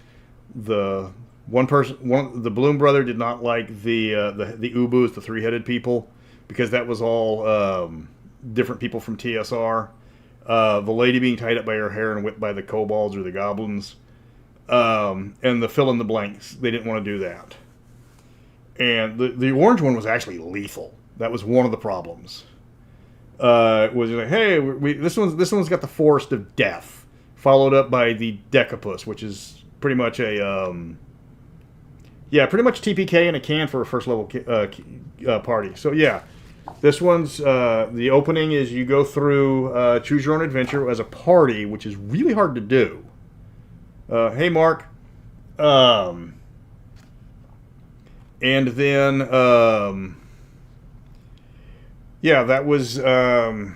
The Bloom brother did not like the Ubus, the three-headed people, because that was all different people from TSR. The lady being tied up by her hair and whipped by the kobolds or the goblins. And the fill in the blanks, they didn't want to do that. And the orange one was actually lethal. That was one of the problems. It was like, hey, this one's got the Forest of Death, followed up by the Decapus, which is pretty much pretty much TPK in a can for a first level party. So yeah, this one's the opening is you go through choose your own adventure as a party, which is really hard to do. Hey, Mark. And then, that was, and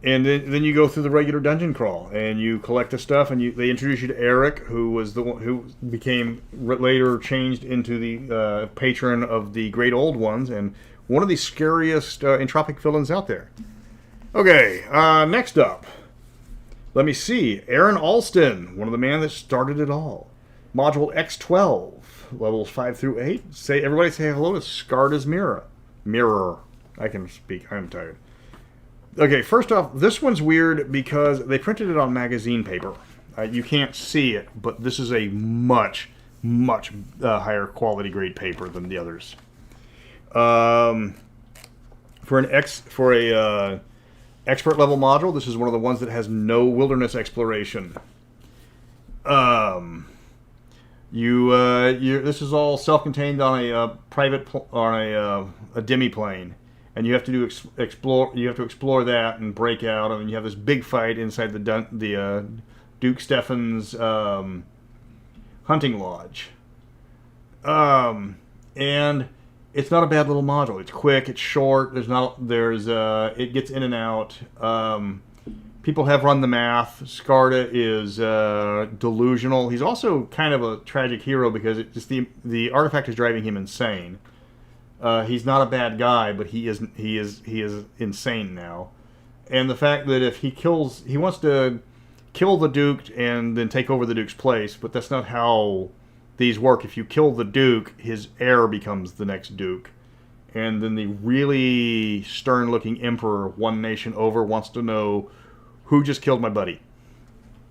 then you go through the regular dungeon crawl, and you collect the stuff, and they introduce you to Eric, who was the one who became later changed into the patron of the Great Old Ones, and one of the scariest entropic villains out there. Okay, next up. Let me see. Aaron Alston, one of the men that started it all. Module X12, levels 5 through 8. Everybody say hello to Scarred as Mirror. Mirror. I can speak. I'm tired. Okay, first off, this one's weird because they printed it on magazine paper. You can't see it, but this is a much, much higher quality grade paper than the others. For a expert level module, this is one of the ones that has no wilderness exploration. This is all self-contained on a private on a demi-plane, and you have to explore. You have to explore that and break out, and you have this big fight inside the Duke Stephen's hunting lodge. And it's not a bad little module. It's quick. It's short. It gets in and out. People have run the math. Scarda is delusional. He's also kind of a tragic hero because the artifact is driving him insane. He's not a bad guy, but he is insane now. And the fact that if he wants to kill the Duke and then take over the Duke's place, but that's not how these work. If you kill the Duke, his heir becomes the next Duke. And then the really stern-looking Emperor, one nation over, wants to know who just killed my buddy.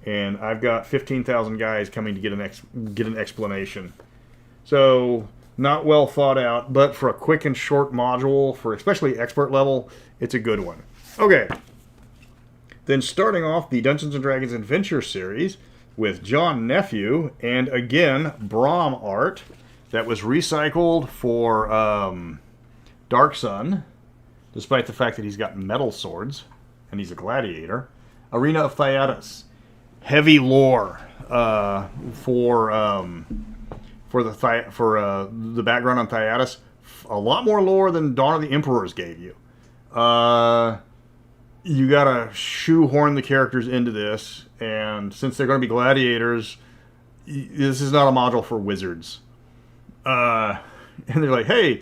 And I've got 15,000 guys coming to get an explanation. So, not well thought out, but for a quick and short module, for especially expert level, it's a good one. Okay. Then starting off the Dungeons & Dragons Adventure series with John Nephew, and again, Brahm art that was recycled for Dark Sun. despite the fact that he's got metal swords, and he's a gladiator. Arena of Thiatus. Heavy lore for the background on Thiatus. A lot more lore than Dawn of the Emperors gave you. You gotta shoehorn the characters into this, and since they're going to be gladiators, this is not a module for wizards. And they're like, hey,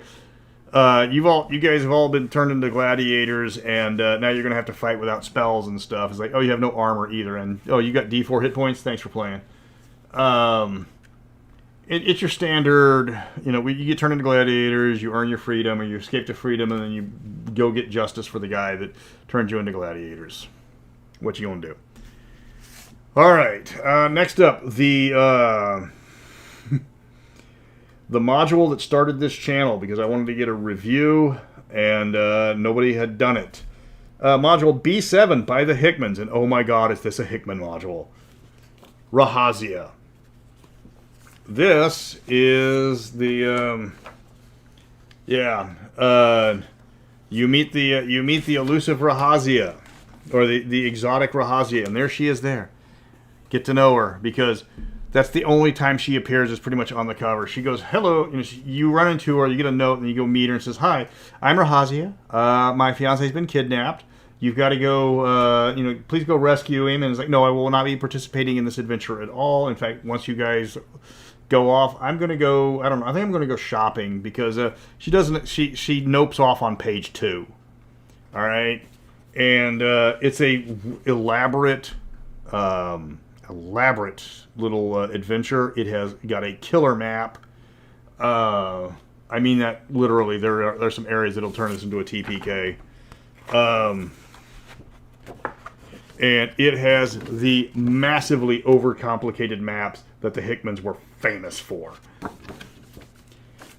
you guys have all been turned into gladiators, and now you're going to have to fight without spells and stuff. It's like, oh, you have no armor either, and oh, you got D4 hit points. Thanks for playing. It's your standard, you get turned into gladiators, you earn your freedom, or you escape to freedom, and then you go get justice for the guy that turned you into gladiators. What you gonna do? All right, next up, the module that started this channel, because I wanted to get a review, and nobody had done it. Module B7 by the Hickmans, and oh my god, is this a Hickman module. Rahazia. This is the you meet the elusive Rahazia, or the exotic Rahazia, and there she is there. Get to know her, because that's the only time she appears, is pretty much on the cover. She goes, hello, you run into her, you get a note, and you go meet her and says, hi, I'm Rahazia. My fiance's been kidnapped. You've got to go, please go rescue him. And it's like, no, I will not be participating in this adventure at all. In fact, once you guys go off, I'm going to go, I don't know, I think I'm going to go shopping, because she nopes off on page 2. All right? And it's a elaborate little adventure. It has got a killer map. I mean that literally. There's some areas that'll turn this into a TPK. And it has the massively overcomplicated maps that the Hickmans were famous for.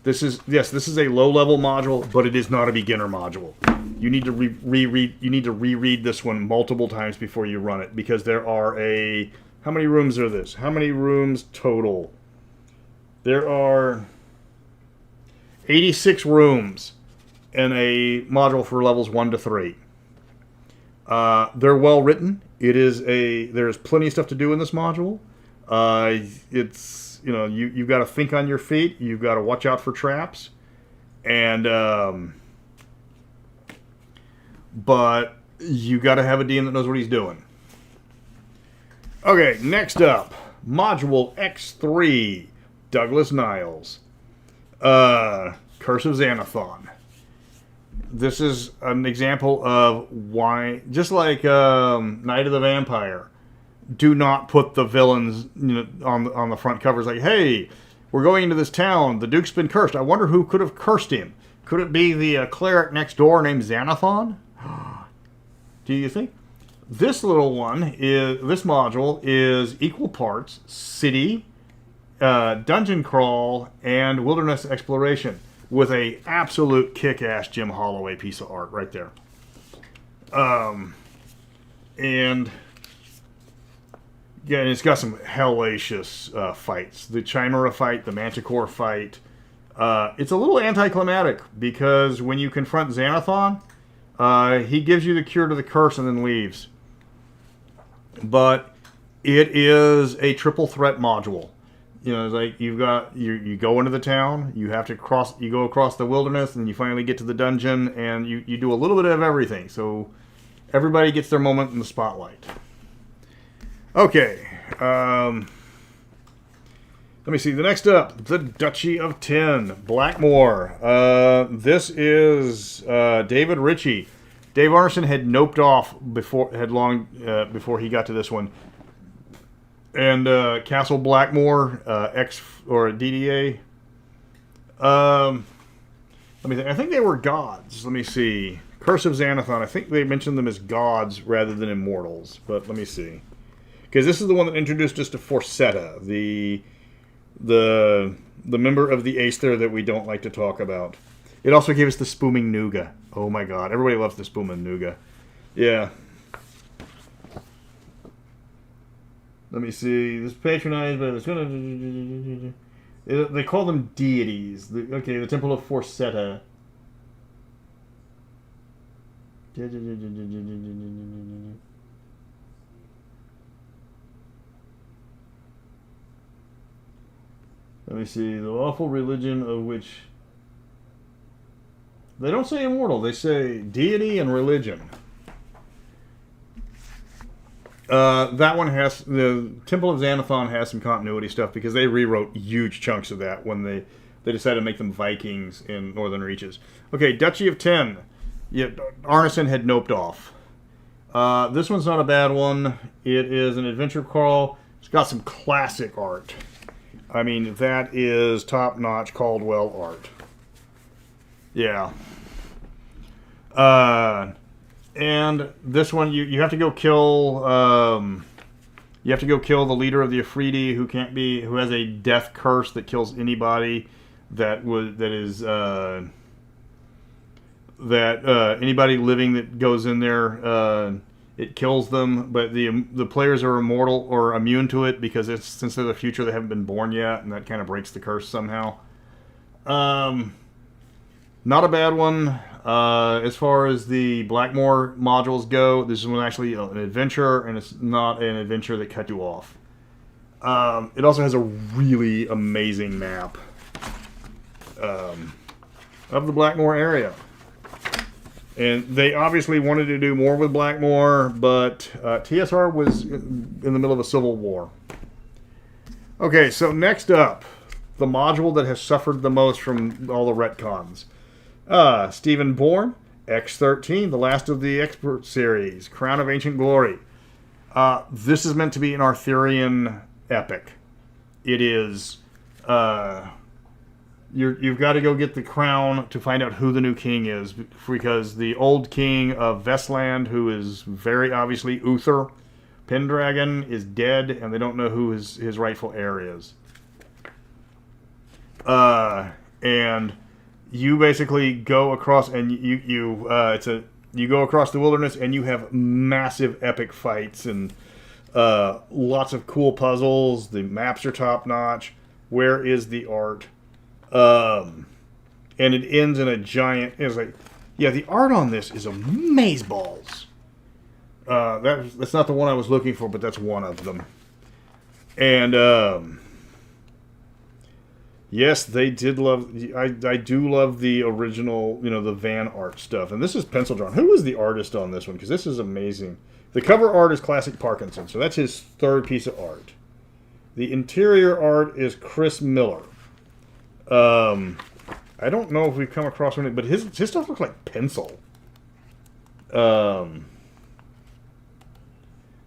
This is a low-level module, but it is not a beginner module. You need to reread this one multiple times before you run it, because there are how many rooms are this? How many rooms total? There are 86 rooms in a module for levels 1 to 3. They're well written. There's plenty of stuff to do in this module. You've got to think on your feet. You've got to watch out for traps, and but you got to have a DM that knows what he's doing. Okay, next up, module X3, Douglas Niles, Curse of Xanathon. This is an example of why, just like Night of the Vampire, do not put the villains on the front covers like, hey, we're going into this town, the Duke's been cursed. I wonder who could have cursed him. Could it be the cleric next door named Xanathon? Do you think? This module is equal parts city, dungeon crawl, and wilderness exploration, with a absolute kick-ass Jim Holloway piece of art right there. And yeah, it's got some hellacious fights. The Chimera fight, the Manticore fight. It's a little anticlimactic, because when you confront Xanathon, he gives you the cure to the curse and then leaves. But it is a triple threat module. It's like you go into the town, you go across the wilderness, and you finally get to the dungeon, and you do a little bit of everything. So everybody gets their moment in the spotlight. Okay. Let me see. The next up, the Duchy of Ten, Blackmore. This is David Ritchie. Dave Arneson had noped off before he got to this one. And Castle Blackmore, X or DDA. Let me think. I think they were gods. Let me see. Curse of Xanathon. I think they mentioned them as gods rather than immortals. But let me see. Because this is the one that introduced us to Forsetta, the member of the Aether that we don't like to talk about. It also gave us the Spooming Nuga. Oh my god, everybody loves the Spooming Nuga. Yeah. Let me see. This patronized by the... They call them deities. The Temple of Forsetta. Let me see. The lawful religion of which... They don't say immortal. They say deity and religion. That one has... The Temple of Xanathon has some continuity stuff because they rewrote huge chunks of that when they decided to make them Vikings in Northern Reaches. Okay, Duchy of Ten. Yeah, Arneson had noped off. This one's not a bad one. It is an adventure crawl. It's got some classic art. I mean, that is top-notch Caldwell art. Yeah. And this one, you have to go kill. You have to go kill the leader of the Afridi, who has a death curse that kills anybody anybody living that goes in there. It kills them, but the players are immortal or immune to it because since they're the future, they haven't been born yet, and that kind of breaks the curse somehow. Not a bad one. As far as the Blackmore modules go, this is one actually an adventure, and it's not an adventure that cut you off. It also has a really amazing map of the Blackmore area. And they obviously wanted to do more with Blackmore, but TSR was in the middle of a civil war. Okay, so next up, the module that has suffered the most from all the retcons. Stephen Bourne, X13, the last of the Expert series, Crown of Ancient Glory. This is meant to be an Arthurian epic. It is... You've got to go get the crown to find out who the new king is, because the old king of Vestland, who is very obviously Uther Pendragon, is dead, and they don't know who his rightful heir is. And you basically go across, and you go across the wilderness, and you have massive epic fights and lots of cool puzzles. The maps are top notch. Where is the art? And it ends in a giant... It's like, yeah, the art on this is amazeballs. That's not the one I was looking for, but that's one of them. And, yes, they did love... I do love the original, the van art stuff. And this is pencil drawn. Who was the artist on this one? Because this is amazing. The cover art is Classic Parkinson, so that's his third piece of art. The interior art is Chris Miller. I don't know if we've come across one, but his stuff looks like pencil.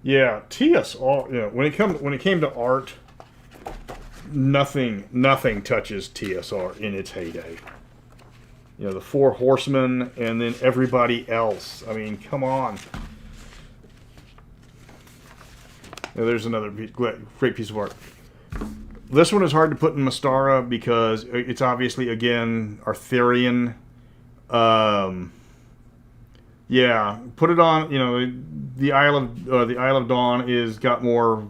Yeah, TS. When it came to art, nothing touches TSR in its heyday. The Four Horsemen, and then everybody else. I mean, come on. There's another great piece of art. This one is hard to put in Mystara because it's obviously, again, Arthurian. Yeah, put it on. The Isle of Dawn is got more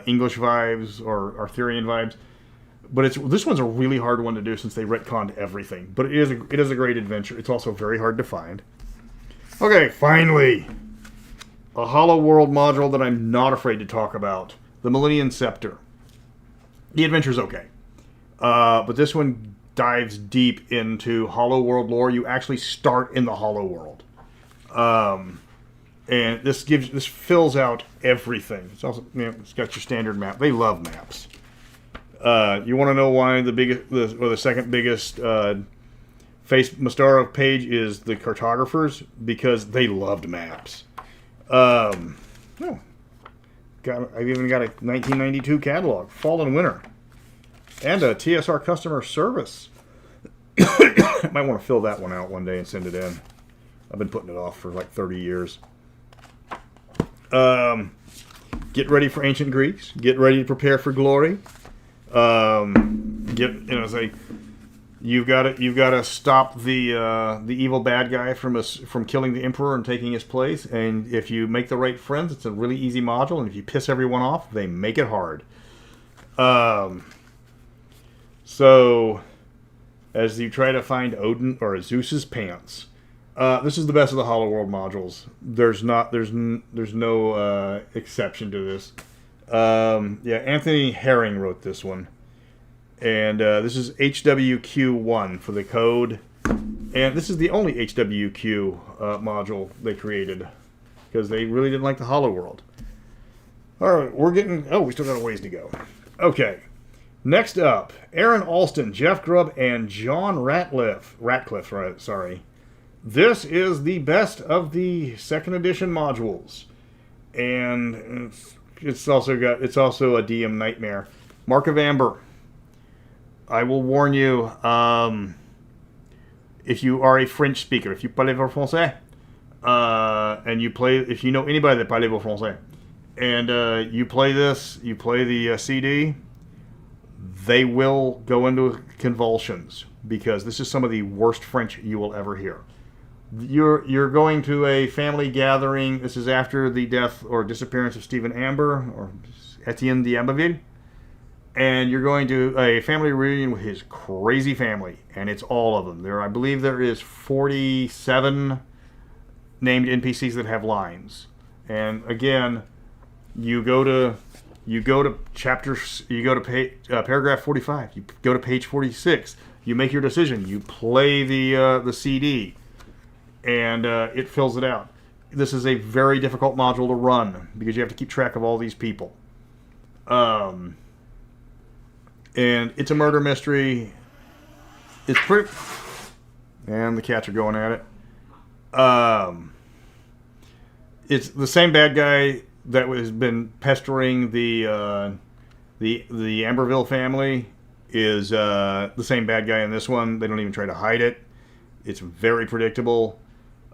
English vibes or Arthurian vibes, but this one's a really hard one to do since they retconned everything. But it is a great adventure. It's also very hard to find. Okay, finally, a Hollow World module that I'm not afraid to talk about: the Millennium Scepter. The adventure's okay. But this one dives deep into Hollow World lore. You actually start in the Hollow World. And this fills out everything. It's also, it's got your standard map. They love maps. You want to know why the second biggest Mystara page is the cartographers? Because they loved maps. I've even got a 1992 catalog, Fall and Winter, and a TSR customer service. I might want to fill that one out one day and send it in. I've been putting it off for like 30 years. Get ready for ancient Greeks. Get ready to prepare for glory. You've got to stop the evil bad guy from killing the emperor and taking his place. And if you make the right friends, it's a really easy module. And if you piss everyone off, they make it hard. So as you try to find Odin or Zeus's pants, This is the best of the Hollow World modules. There's no exception to this. Yeah, Anthony Herring wrote this one. And this is HWQ1 for the code. And this is the only HWQ module they created. Because they really didn't like the Hollow World. Alright, we're getting... Oh, we still got a ways to go. Okay. Next up, Aaron Alston, Jeff Grubb, and John Ratcliffe. Right, sorry. This is the best of the 2nd edition modules. And it's also a DM nightmare. Mark of Amber. I will warn you, if you are a French speaker, if you parlez français, and if you know anybody that parlez français, and you play the CD, they will go into convulsions, because this is some of the worst French you will ever hear. You're going to a family gathering. This is after the death or disappearance of Stephen Amber, or Etienne d'Amberville. And you're going to a family reunion with his crazy family, and it's all of them. I believe there is 47 named NPCs that have lines. And again, you go to paragraph 45. You go to page 46. You make your decision. You play the CD, and it fills it out. This is a very difficult module to run because you have to keep track of all these people. And it's a murder mystery. It's pretty... And the cats are going at it. It's the same bad guy that has been pestering the Amberville family is the same bad guy in this one. They don't even try to hide it. It's very predictable.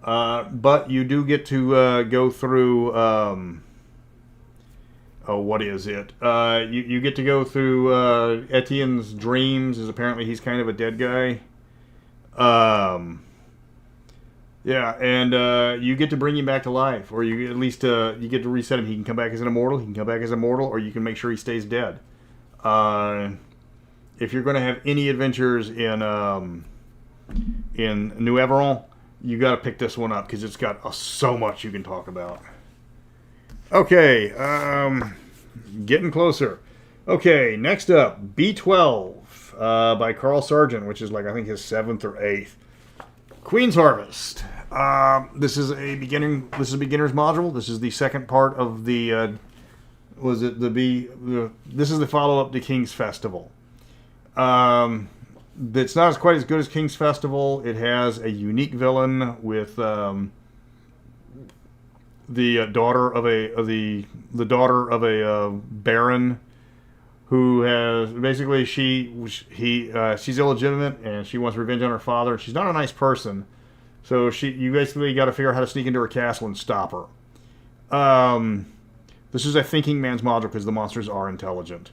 But you do get to go through... what is it? You get to go through Etienne's dreams, as apparently he's kind of a dead guy. Yeah, and you get to bring him back to life, or you at least you get to reset him. He can come back as an immortal. He can come back as immortal, or you can make sure he stays dead. If you're going to have any adventures in New Averon, you got to pick this one up because it's got so much you can talk about. Okay, getting closer. Okay, next up, B12 by Carl Sargent, which is like I think his 7th or 8th. Queen's Harvest. This is a beginner's module. This is the second part of the this is the follow-up to King's Festival. It's not quite as good as King's Festival. It has a unique villain with the daughter of a baron who has basically she's illegitimate and she wants revenge on her father. She's not a nice person, so you basically got to figure out how to sneak into her castle and stop her. This is a thinking man's module because the monsters are intelligent.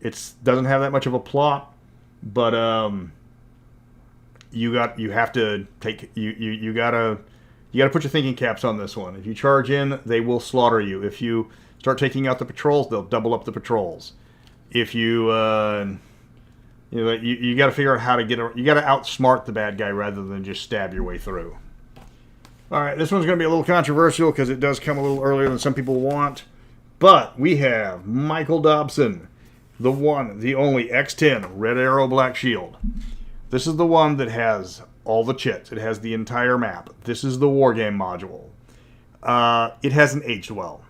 It doesn't have that much of a plot, but you got to put your thinking caps on this one. If you charge in, they will slaughter you. If you start taking out the patrols, they'll double up the patrols. If you got to figure out how to you got to outsmart the bad guy rather than just stab your way through. All right, this one's going to be a little controversial because it does come a little earlier than some people want. But we have Michael Dobson, the one, the only X10 Red Arrow Black Shield. This is the one that has all the chits. It has the entire map. This is the Wargame module. It hasn't aged well.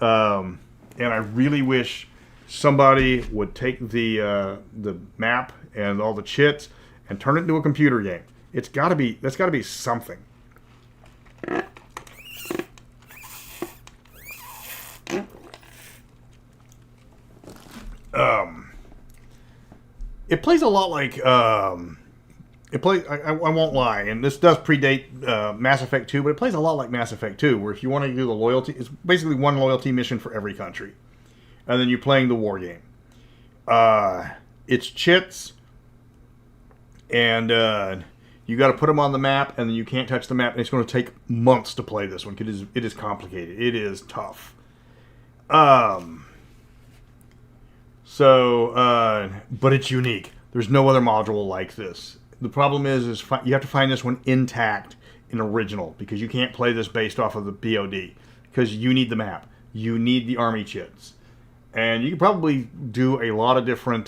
And I really wish somebody would take the map and all the chits and turn it into a computer game. That's got to be something. It plays a lot like I won't lie, and this does predate Mass Effect 2, but it plays a lot like Mass Effect 2, where if you want to do the loyalty, it's basically one loyalty mission for every country. And then you're playing the war game. It's chits, and you got to put them on the map, and then you can't touch the map, and it's going to take months to play this one, because it is complicated. It is tough. But it's unique. There's no other module like this. The problem is you have to find this one intact in original, because you can't play this based off of the BOD, because you need the map, you need the army chits, and you can probably do a lot of different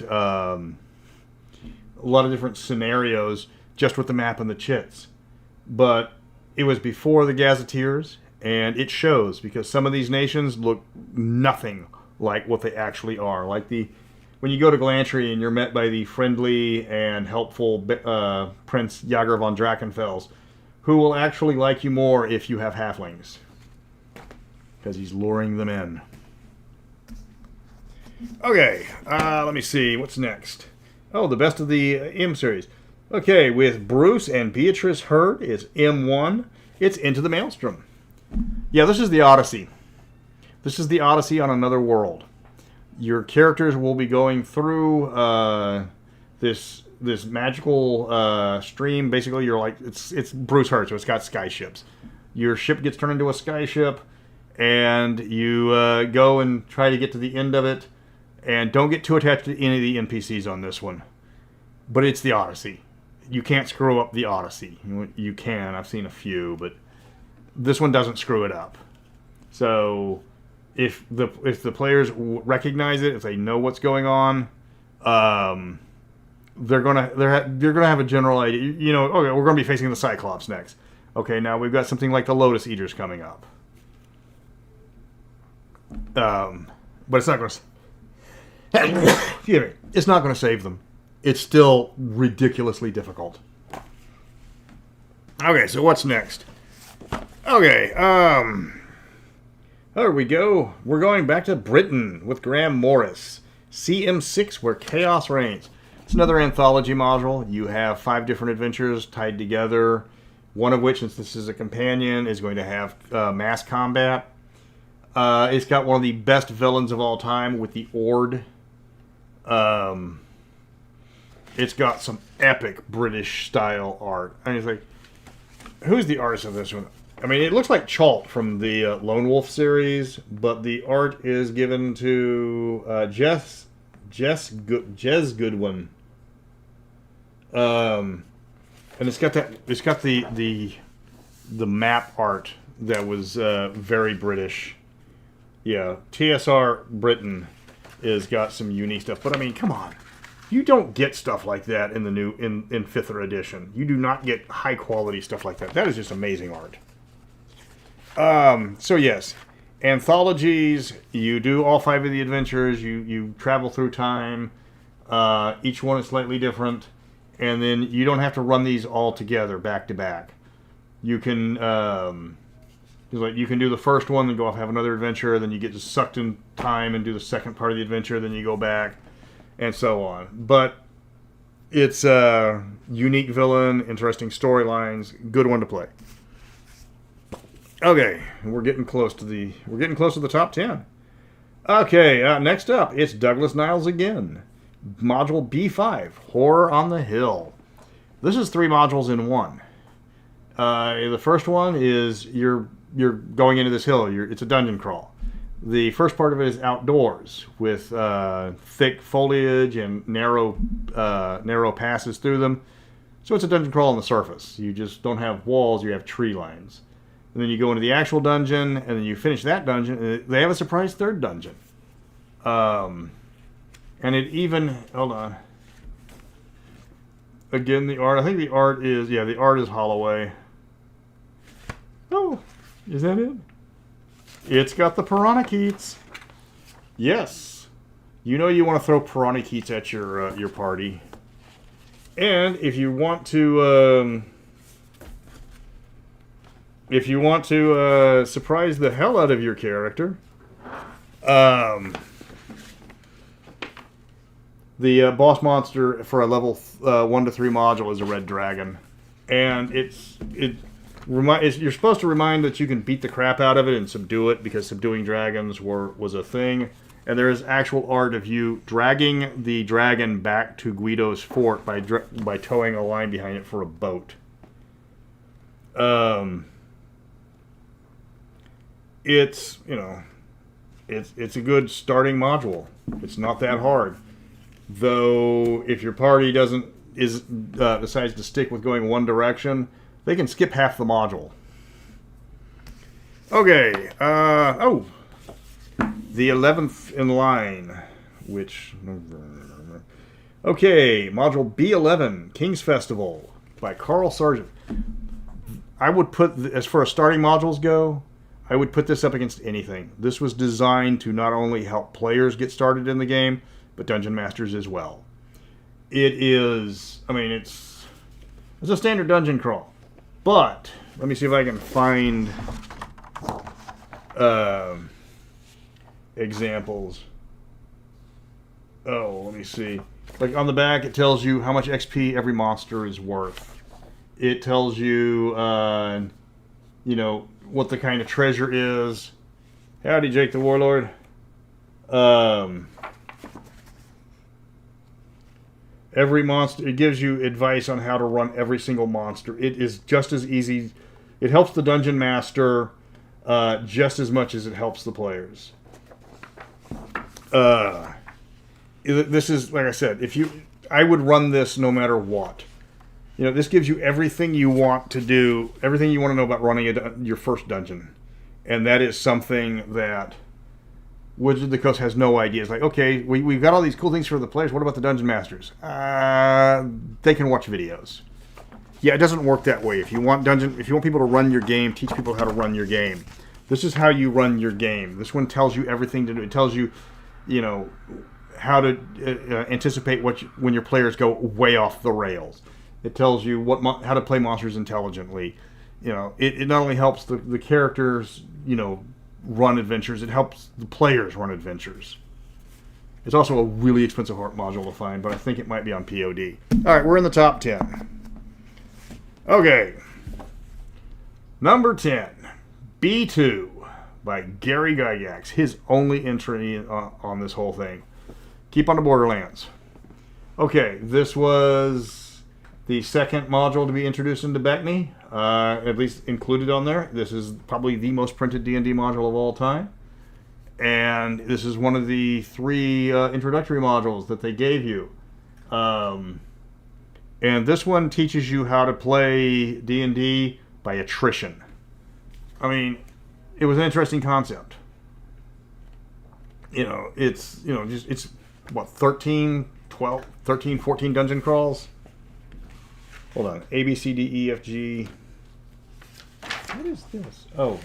scenarios just with the map and the chits. But it was before the Gazetteers, and it shows, because some of these nations look nothing like what they actually are. Like when you go to Glantry and you're met by the friendly and helpful Prince Jager von Drachenfels, who will actually like you more if you have halflings, because he's luring them in. Okay, let me see. What's next? Oh, the best of the M series. Okay, with Bruce and Beatrice Hurd, it's M1. It's Into the Maelstrom. Yeah, this is the Odyssey. This is the Odyssey on another world. Your characters will be going through this magical stream. Basically, you're like, it's Bruce Hurd, so it's got skyships. Your ship gets turned into a skyship, and you go and try to get to the end of it. And don't get too attached to any of the NPCs on this one. But it's the Odyssey. You can't screw up the Odyssey. You can. I've seen a few, but this one doesn't screw it up. So if the players recognize it, if they know what's going on, they're gonna have a general idea. You know, okay, we're gonna be facing the Cyclops next. Okay, now we've got something like the Lotus Eaters coming up. But it's not gonna. Excuse me. It's not going to save them. It's still ridiculously difficult. Okay, so what's next? Okay, there we go. We're going back to Britain with Graham Morris. CM6, Where Chaos Reigns. It's another anthology module. You have 5 different adventures tied together. One of which, since this is a companion, is going to have mass combat. It's got one of the best villains of all time with the Ord. It's got some epic British style art. I mean, it's like, who's the artist of this one? I mean, it looks like Chalt from the Lone Wolf series, but the art is given to Jez Goodwin. And it's got the map art that was very British. Yeah, TSR Britain is got some unique stuff, but I mean, come on, you don't get stuff like that in the new in 5th edition. You do not get high quality stuff like that. That is just amazing art. So yes, anthologies. You do all 5 of the adventures. You travel through time. Each one is slightly different, and then you don't have to run these all together back to back. You can. Like you can do the first one, then go off have another adventure, then you get just sucked in time and do the second part of the adventure, then you go back, and so on. But it's a unique villain, interesting storylines, good one to play. Okay, we're getting close to the top 10. Okay, next up, it's Douglas Niles again. Module B5, Horror on the Hill. This is 3 modules in one. The first one is you're going into this hill. It's a dungeon crawl. The first part of it is outdoors with thick foliage and narrow passes through them. So it's a dungeon crawl on the surface. You just don't have walls, you have tree lines. And then you go into the actual dungeon, and then you finish that dungeon. And they have a surprise third dungeon. And it even... Hold on. Again, the art. I think the art is... Yeah, the art is Holloway. Oh... Is that it? It's got the Piranha-Keats. Yes. You know you want to throw Piranha-Keats at your party. And if you want to surprise the hell out of your character, the boss monster for a level 1 to 3 module is a red dragon, and you're supposed to remind that you can beat the crap out of it and subdue it, because subduing dragons was a thing. And there is actual art of you dragging the dragon back to Guido's fort by towing a line behind it for a boat. It's a good starting module. It's not that hard, though. If your party decides to stick with going one direction, they can skip half the module. Okay. Oh. The 11th in line, which... Okay, Module B11, King's Festival, by Carl Sargent. I would put, as far as starting modules go, I would put this up against anything. This was designed to not only help players get started in the game, but Dungeon Masters as well. It is, I mean, it's a standard dungeon crawl. But, let me see if I can find examples. Oh, let me see. Like on the back, it tells you how much XP every monster is worth. It tells you, you know, what the kind of treasure is. Howdy, Jake the Warlord. Every monster, it gives you advice on how to run every single monster. It is just as easy. It helps the Dungeon Master just as much as it helps the players. This is, like I said, I would run this no matter what. You know, this gives you everything you want to do, everything you want to know about running your first dungeon. And that is something that Wizards of the Coast has no idea. It's like, okay, we've got all these cool things for the players. What about the Dungeon Masters? They can watch videos. Yeah, it doesn't work that way. If you want people to run your game, teach people how to run your game. This is how you run your game. This one tells you everything to do. It tells you, you know, how to anticipate when your players go way off the rails. It tells you how to play monsters intelligently. You know, it not only helps the characters, you know, run adventures, it helps the players run adventures. It's also a really expensive module to find, but I think it might be on POD. All right, we're in the top 10. Okay. Number 10, B2 by Gary Gygax. His only entry on this whole thing. Keep on the Borderlands. Okay, this was the second module to be introduced into BECMI, at least included on there. This is probably the most printed D&D module of all time. And this is one of the 3 introductory modules that they gave you. And this one teaches you how to play D&D by attrition. I mean, it was an interesting concept. You know, it's what, 13, 14 dungeon crawls? Hold on. A, B, C, D, E, F, G. What is this? Oh.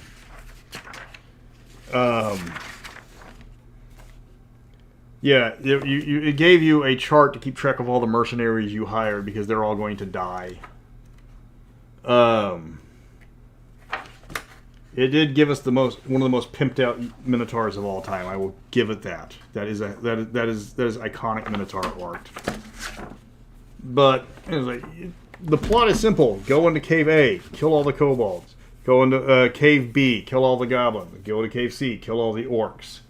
Yeah, it gave you a chart to keep track of all the mercenaries you hired because they're all going to die. It did give us one of the most pimped out Minotaurs of all time. I will give it that. That is iconic Minotaur art. But it was like, the plot is simple. Go into Cave A, kill all the kobolds. Go into Cave B, kill all the goblins. Go to Cave C, kill all the orcs.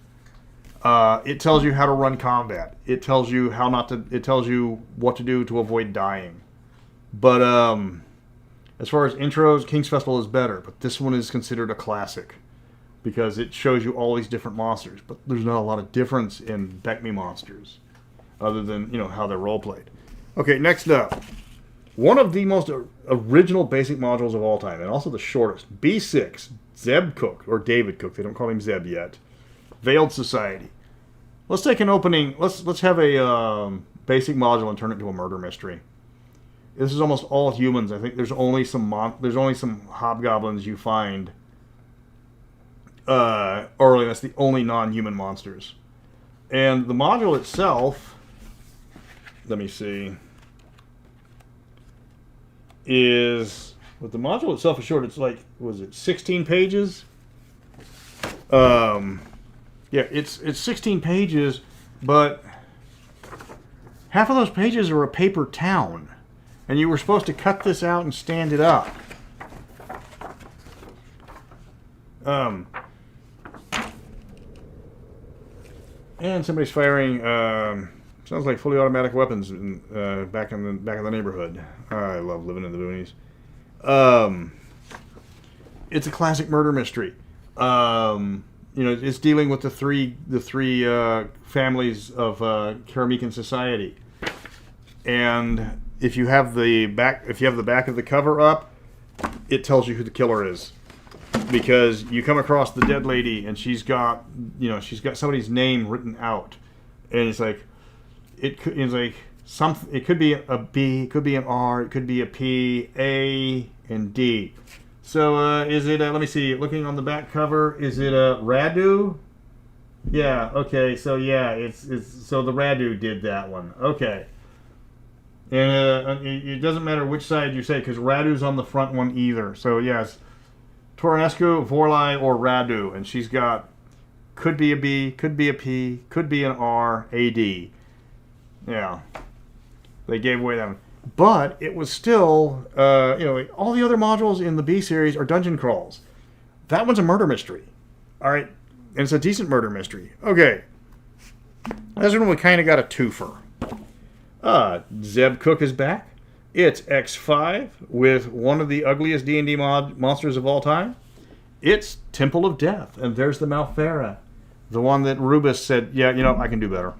It tells you how to run combat. It tells you how not to. It tells you what to do to avoid dying. But as far as intros, King's Festival is better. But this one is considered a classic because it shows you all these different monsters. But there's not a lot of difference in BECMI monsters, other than, you know, how they're role played. Okay, next up, one of the most original basic modules of all time, and also the shortest, B6, Zeb Cook or David Cook. They don't call him Zeb yet. Veiled Society. Let's take an opening. Let's have a basic module and turn it into a murder mystery. This is almost all humans. I think there's only some hobgoblins you find early. That's the only non-human monsters. And the module itself, let me see, is, with the module itself is short. It's like, was it 16 pages? Yeah, it's 16 pages, but half of those pages are a paper town. And you were supposed to cut this out and stand it up. And somebody's firing, sounds like fully automatic weapons back in the neighborhood. I love living in the boonies. It's a classic murder mystery. You know, it's dealing with the three families of Karamican society, and if you have the back of the cover up, it tells you who the killer is. Because you come across the dead lady and she's got somebody's name written out. And it's like, it could be a B, it could be an R, it could be a P, A, and D. So is it, let me see, looking on the back cover, is it a Radu? Yeah, okay, so yeah, so the Radu did that one. Okay. And it doesn't matter which side you say, because Radu's on the front one either. So yes, Tornescu, Vorlai, or Radu. And she's got, could be a B, could be a P, could be an R, A, D. Yeah. They gave away that one. But it was still, all the other modules in the B series are dungeon crawls. That one's a murder mystery. All right. And it's a decent murder mystery. Okay. This one we kind of got a twofer. Zeb Cook is back. It's X5 with one of the ugliest D&D monsters of all time. It's Temple of Death. And there's the Malfera. The one that Rubus said, yeah, I can do better.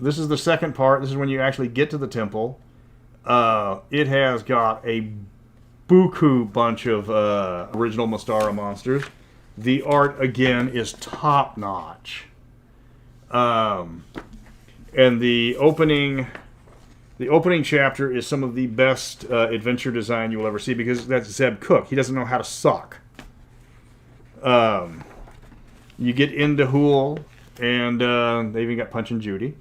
This is the second part. This is when you actually get to the temple. It has got a buku bunch of original Mystara monsters. The art, again, is top-notch. And the opening chapter is some of the best adventure design you'll ever see, because that's Zeb Cook. He doesn't know how to suck. You get into Hool, and they even got Punch and Judy.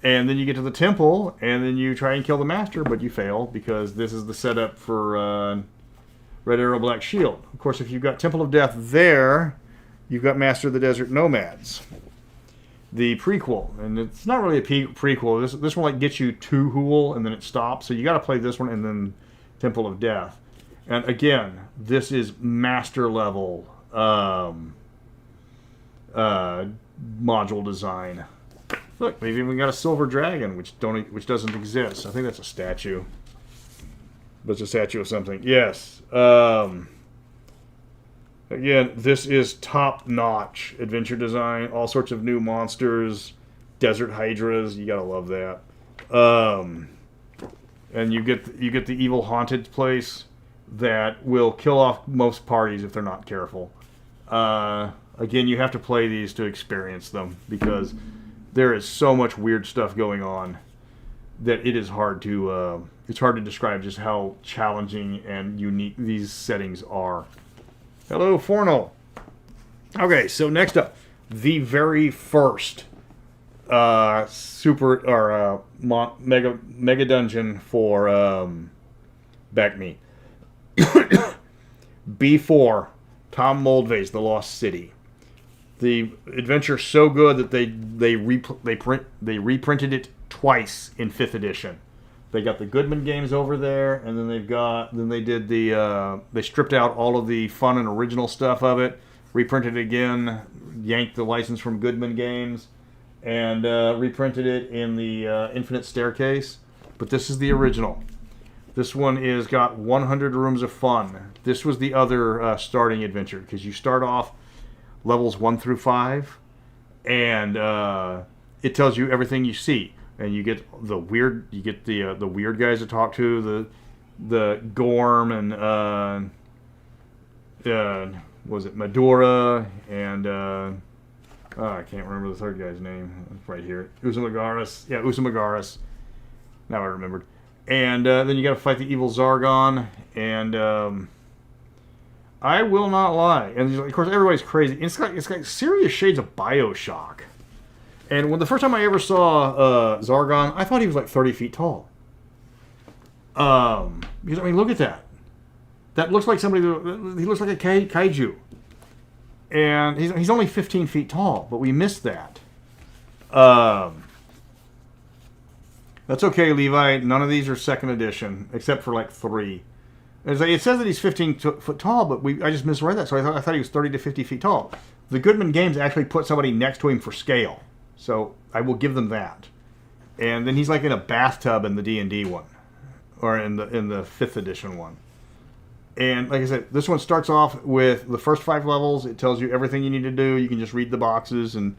And then you get to the temple, and then you try and kill the master, but you fail, because this is the setup for Red Arrow Black Shield. Of course, if you've got Temple of Death there, you've got Master of the Desert Nomads. The prequel, and it's not really a prequel. This one gets you to Hool, and then it stops. So you got to play this one, and then Temple of Death. And again, this is master level module design. Look, they've even got a silver dragon, which doesn't exist. I think that's a statue. But it's a statue of something. Yes. Again, this is top-notch adventure design. All sorts of new monsters, desert hydras. You gotta love that. And you get the evil haunted place that will kill off most parties if they're not careful. Again, you have to play these to experience them, because there is so much weird stuff going on that it is hard to describe just how challenging and unique these settings are. Hello, Forno. Okay, so next up, the very first mega dungeon for BECMI. B4, Tom Moldvay's The Lost City. The adventure's so good that they reprinted it twice in 5th edition. They got the Goodman games over there, and then they stripped out all of the fun and original stuff of it, reprinted it again, yanked the license from Goodman games, and reprinted it in the Infinite Staircase. But this is the original. This one is got 100 rooms of fun. This was the other starting adventure, because you start off levels 1 through 5, and it tells you everything you see. And you get the weird guys to talk to, the Gorm and was it Madura and I can't remember the third guy's name. It's right here. Uzumagaris. Yeah, Uzumagaris. Now I remembered. And then you got to fight the evil Zargon, and I will not lie. And of course everybody's crazy. It's got serious shades of BioShock. And when the first time I ever saw Zargon, I thought he was like 30 feet tall. Because, I mean, look at that. That looks like somebody, he looks like a kaiju. And he's only 15 feet tall, but we missed that. That's okay, Levi. None of these are 2nd edition, except for like 3. It says that he's 15 foot tall, but I just misread that, so I thought he was 30 to 50 feet tall. The Goodman games actually put somebody next to him for scale. So I will give them that. And then he's like in a bathtub in the D&D one, or in the 5th edition one. And like I said, this one starts off with the first 5 levels. It tells you everything you need to do. You can just read the boxes and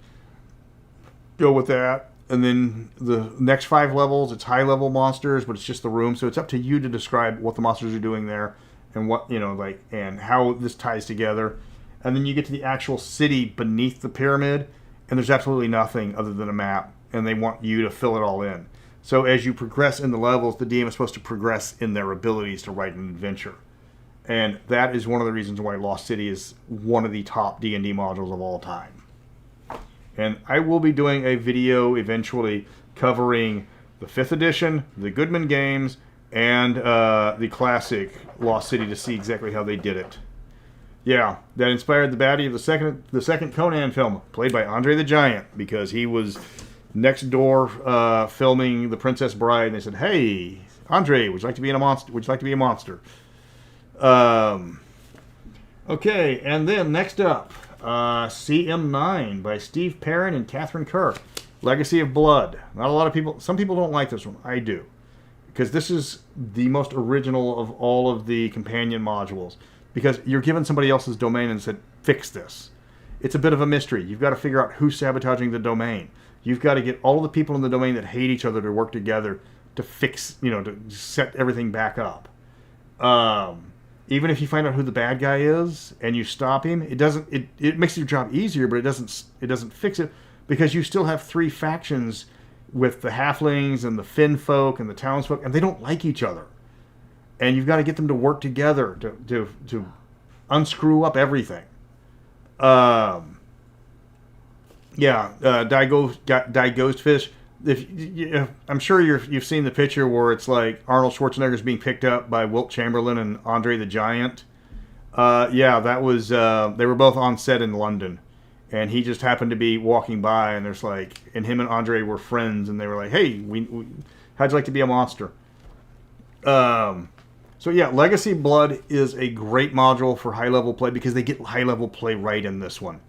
go with that. And then the next 5 levels, it's high-level monsters, but it's just the room. So it's up to you to describe what the monsters are doing there and what, and how this ties together. And then you get to the actual city beneath the pyramid, and there's absolutely nothing other than a map, and they want you to fill it all in. So as you progress in the levels, the DM is supposed to progress in their abilities to write an adventure. And that is one of the reasons why Lost City is one of the top D&D modules of all time. And I will be doing a video eventually covering the 5th edition, the Goodman games, and the classic Lost City to see exactly how they did it. Yeah, that inspired the baddie of the second Conan film, played by Andre the Giant, because he was next door filming The Princess Bride, and they said, "Hey, Andre, would you like to be in a monster? Would you like to be a monster?" Okay, and then next up, CM9 by Steve Perrin and Catherine Kirk, Legacy of Blood. Not a lot of people. Some people don't like this one. I do, because this is the most original of all of the companion modules. Because you're given somebody else's domain and said, "Fix this." It's a bit of a mystery. You've got to figure out who's sabotaging the domain. You've got to get all of the people in the domain that hate each other to work together to fix, to set everything back up. Even if you find out who the bad guy is and you stop him, it makes your job easier, but it doesn't fix it, because you still have 3 factions with the halflings and the Finn folk and the townsfolk, and they don't like each other. And you've got to get them to work together to unscrew up everything. Die Ghostfish. I'm sure you've seen the picture where it's like Arnold Schwarzenegger's being picked up by Wilt Chamberlain and Andre the Giant. That was they were both on set in London, and he just happened to be walking by, and and him and Andre were friends, and they were like, "Hey, how'd you like to be a monster?" Legacy Blood is a great module for high-level play, because they get high-level play right in this one.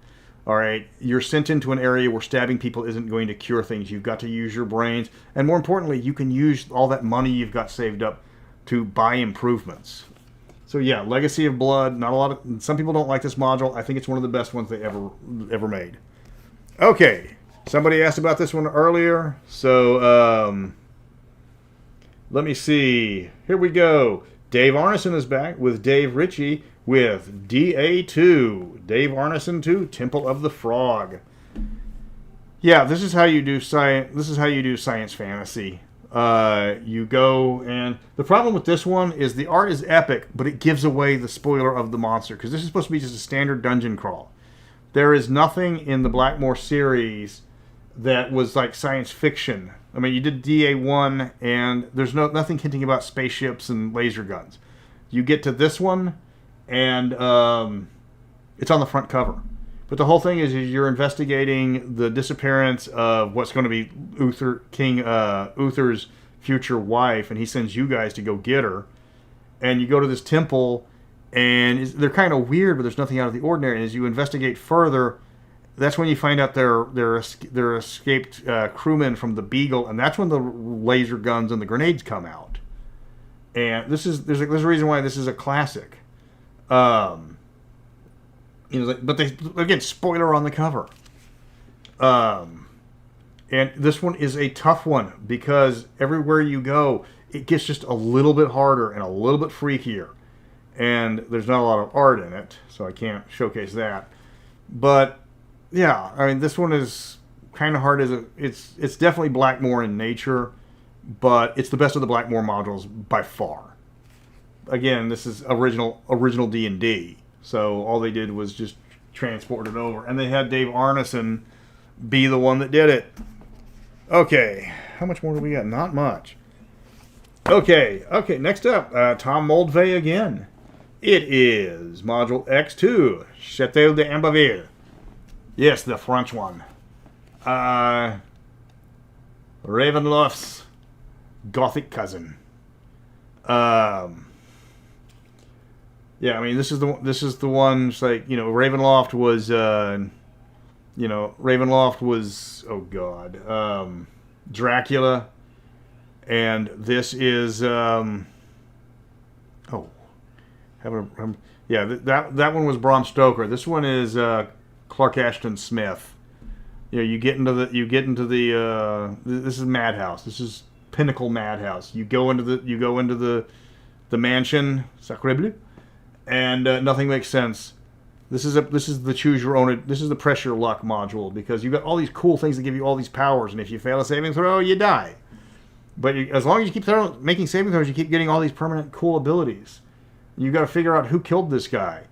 All right, you're sent into an area where stabbing people isn't going to cure things. You've got to use your brains, and more importantly, you can use all that money you've got saved up to buy improvements. So yeah, Legacy of Blood. Some people don't like this module. I think it's one of the best ones they ever made. Okay, somebody asked about this one earlier, so let me see. Here we go. Dave Arneson is back with Dave Ritchie with DA2. Dave Arneson 2, Temple of the Frog. Yeah, this is how you do science. This is how you do science fantasy. You go, and the problem with this one is the art is epic, but it gives away the spoiler of the monster, because this is supposed to be just a standard dungeon crawl. There is nothing in the Blackmore series that was like science fiction. I mean, you did DA1, and there's nothing hinting about spaceships and laser guns. You get to this one, and it's on the front cover. But the whole thing is you're investigating the disappearance of what's going to be King Uther's future wife, and he sends you guys to go get her. And you go to this temple, and they're kind of weird, but there's nothing out of the ordinary. And as you investigate further, that's when you find out they're escaped crewmen from the Beagle, and that's when the laser guns and the grenades come out. And there's a reason why this is a classic. But they, again, spoiler on the cover. And this one is a tough one, because everywhere you go, it gets just a little bit harder and a little bit freakier. And there's not a lot of art in it, so I can't showcase that. But yeah, I mean, this one is kind of hard it's definitely Blackmore in nature, but it's the best of the Blackmore modules by far. Again, this is original D&D, so all they did was just transport it over, and they had Dave Arneson be the one that did it. Okay, how much more do we got? Not much. Okay, next up, Tom Moldvay again. It is Module X2, Château d'Ambaville. Yes, the French one. Ravenloft's Gothic cousin. Yeah, I mean, this is the one. It's like, Ravenloft was, oh god, Dracula, and this is that one was Bram Stoker. This one is Clark Ashton Smith. You know, you get into the this is Madhouse. This is pinnacle Madhouse. You go into the mansion, Sacre Bleu, and nothing makes sense. This is the choose your own. This is the pressure luck module, because you've got all these cool things that give you all these powers, and if you fail a saving throw, you die. But as long as you keep making saving throws, you keep getting all these permanent cool abilities. You've got to figure out who killed this guy.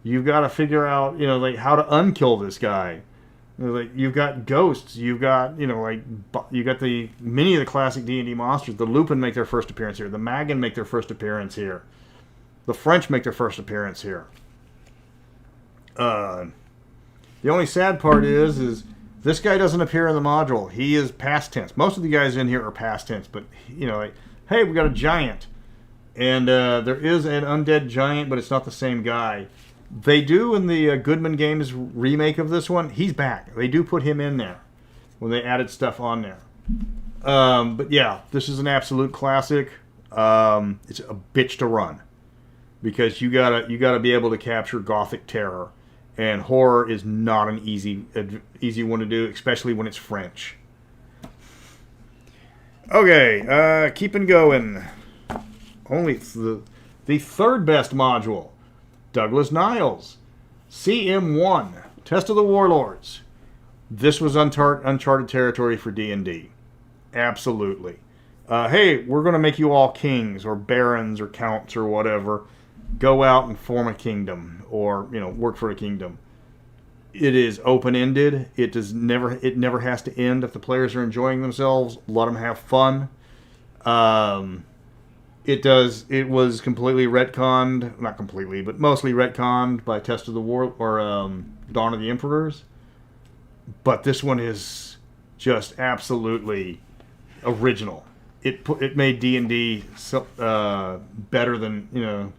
You've got to figure out, you know, like how to unkill this guy. You know, like you've got ghosts. You've got, you know, like you got many of the classic D&D monsters. The Lupin make their first appearance here. The Magan make their first appearance here. The French make their first appearance here. The only sad part is this guy doesn't appear in the module. He is past tense. Most of the guys in here are past tense, but you know, like, hey, we got a giant, and there is an undead giant, but it's not the same guy. They do in the Goodman Games remake of this one. He's back. They do put him in there when they added stuff on there. But yeah, this is an absolute classic. It's a bitch to run, because you gotta be able to capture Gothic terror. And horror is not an easy one to do, especially when it's French. Okay, keeping going. Only the third best module, Douglas Niles, CM1, Test of the Warlords. This was uncharted territory for D&D. Absolutely. Hey, we're going to make you all kings or barons or counts or whatever. Go out and form a kingdom, or, you know, work for a kingdom. It is open-ended. It never has to end. If the players are enjoying themselves, let them have fun. It was completely retconned, not completely, but mostly retconned by Test of the War or Dawn of the Emperors. But this one is just absolutely original. It made D&D better than, you know.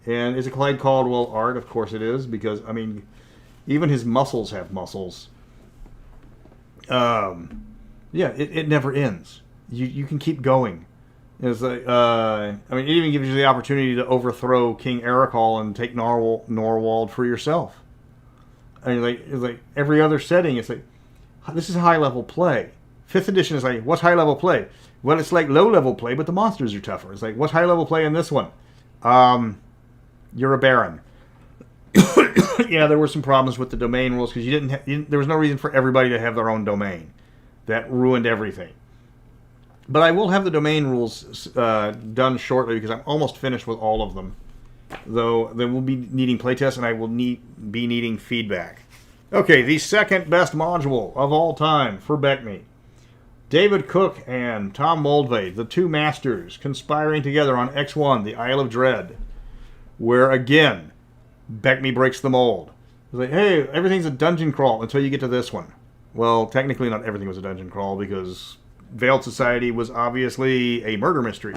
And is it Clyde Caldwell art? Of course it is, because, I mean, even his muscles have muscles. Yeah, it never ends. You can keep going. It's like, I mean, it even gives you the opportunity to overthrow King Ericol and take Norwald for yourself. And it's like every other setting, it's like, this is high-level play. 5th edition is like, what's high-level play? Well, it's like low-level play, but the monsters are tougher. It's like, what's high-level play in this one? You're a baron. Yeah, there were some problems with the domain rules, because there was no reason for everybody to have their own domain. That ruined everything. But I will have the domain rules done shortly, because I'm almost finished with all of them. Though they will be needing playtests, and I will be needing feedback. Okay, the second best module of all time for BECMI. David Cook and Tom Moldvay, the two masters, conspiring together on X1, the Isle of Dread, where, again, BECMI breaks the mold. It's like, hey, everything's a dungeon crawl until you get to this one. Well, technically not everything was a dungeon crawl, because Veiled Society was obviously a murder mystery.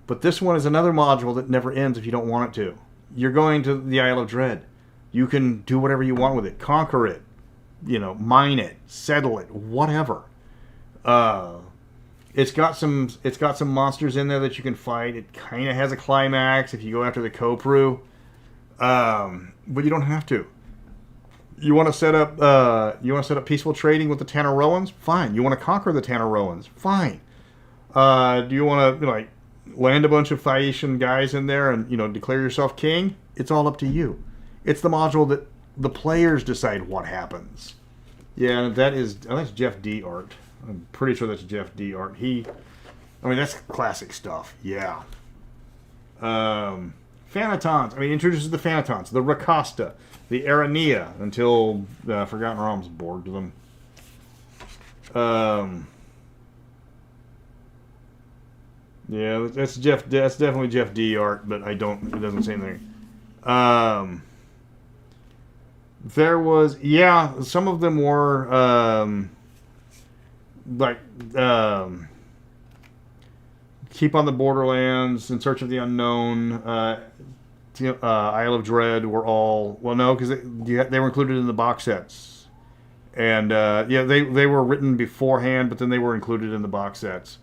But this one is another module that never ends if you don't want it to. You're going to the Isle of Dread. You can do whatever you want with it. Conquer it. You know, mine it. Settle it. Whatever. It's got some monsters in there that you can fight. It kind of has a climax if you go after the Kopru. But you don't have to. You want to set up peaceful trading with the Tanaroans? Fine. You want to conquer the Tanaroans? Fine. Do you want to like land a bunch of Phaeacian guys in there and, you know, declare yourself king? It's all up to you. It's the module that the players decide what happens. Yeah, that's Jeff D. art. I'm pretty sure that's Jeff D. art. That's classic stuff. Yeah. Phanatons. Introduces the Phanatons, the Rakasta, the Aranea, until Forgotten Realms borged them. Yeah, that's definitely Jeff D. art, but it doesn't say anything. There was, some of them were, Keep on the Borderlands, In Search of the Unknown, Isle of Dread were all, well, no, because they were included in the box sets. And, they were written beforehand, but then they were included in the box sets.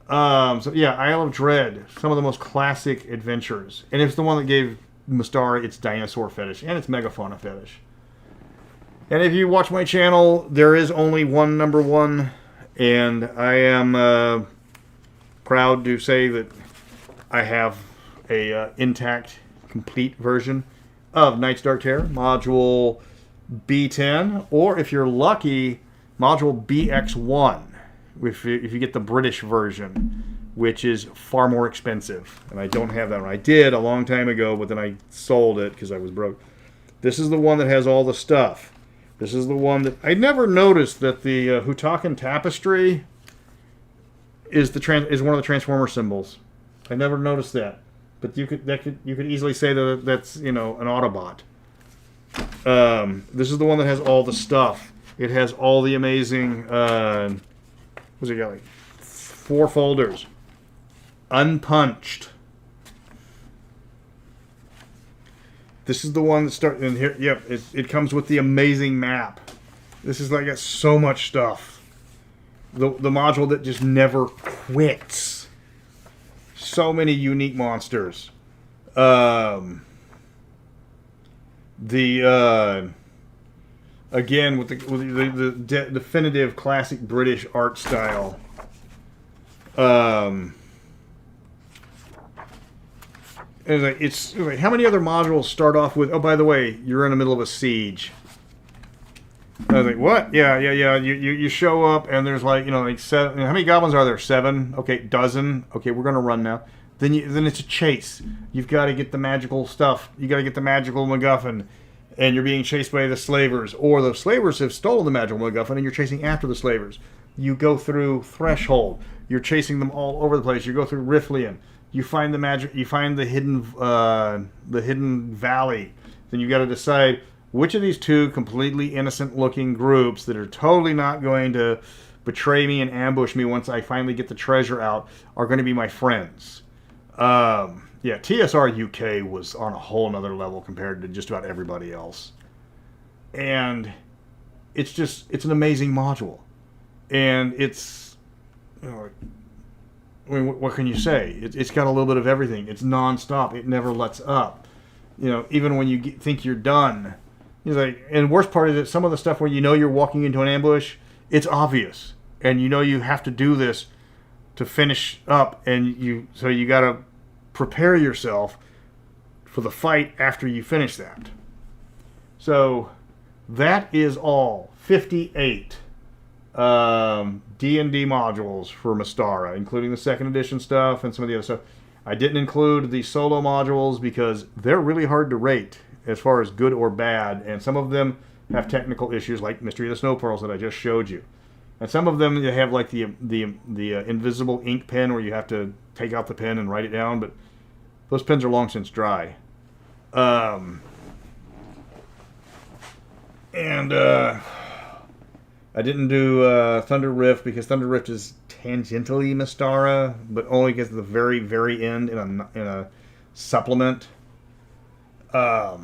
Isle of Dread, some of the most classic adventures. And it's the one that gave Mystara its dinosaur fetish and its megafauna fetish. And if you watch my channel, there is only one number 1, and I am proud to say that I have a intact, complete version of Night's Dark Terror, Module B10, or if you're lucky, Module BX1, if you get the British version, which is far more expensive. And I don't have that one. I did a long time ago, but then I sold it because I was broke. This is the one that has all the stuff. This is the one that I never noticed that the Hutakan tapestry is one of the Transformer symbols. I never noticed that, but you could easily say that that's an Autobot. This is the one that has all the stuff. It has all the amazing. What's it got? Like 4 folders, unpunched. This is the one that starts in here. Yep, it comes with the amazing map. This is like got so much stuff. The module that just never quits. So many unique monsters. Again with the definitive classic British art style. And it's like, how many other modules start off with, oh, by the way, you're in the middle of a siege. I was like, what? Yeah. You show up and there's like, like 7. How many goblins are there? 7? Okay, dozen. Okay, we're gonna run now. Then it's a chase. You've got to get the magical stuff. You got to get the magical MacGuffin, and you're being chased by the slavers, or the slavers have stolen the magical MacGuffin, and you're chasing after the slavers. You go through Threshold. You're chasing them all over the place. You go through Riflian. You find the magic. You find the hidden valley. Then you got to decide which of these 2 completely innocent-looking groups that are totally not going to betray me and ambush me once I finally get the treasure out are going to be my friends. Yeah, TSR UK was on a whole nother level compared to just about everybody else, and it's an amazing module, and it's. I mean, what can you say? It's got a little bit of everything. It's non-stop. It never lets up. Even when you think you're done, and worst part is that some of the stuff where you're walking into an ambush, it's obvious, and you have to do this to finish up, and so you got to prepare yourself for the fight after you finish that. So that is all 58. D&D modules for Mystara, including the 2nd edition stuff and some of the other stuff. I didn't include the solo modules because they're really hard to rate as far as good or bad, and some of them have technical issues like Mystery of the Snow Pearls that I just showed you. And some of them they have like the invisible ink pen where you have to take out the pen and write it down, but those pens are long since dry. I didn't do Thunder Rift because Thunder Rift is tangentially Mystara, but only because of the very, very end in a supplement. That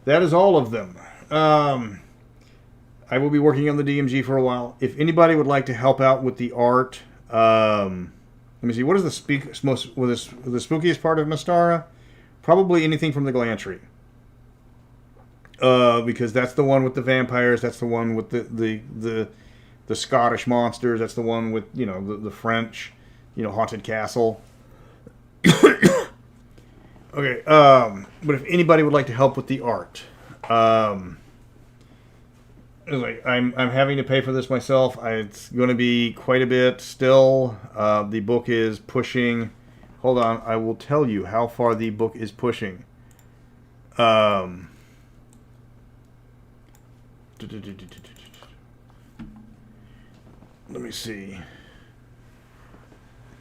is all of them. I will be working on the DMG for a while. If anybody would like to help out with the art, let me see. What is the spookiest part of Mystara? Probably anything from the Glantry. Because that's the one with the vampires. That's the one with the Scottish monsters. That's the one with the French, haunted castle. Okay. But if anybody would like to help with the art, I'm having to pay for this myself. It's going to be quite a bit still. The book is pushing. Hold on, I will tell you how far the book is pushing. Let me see.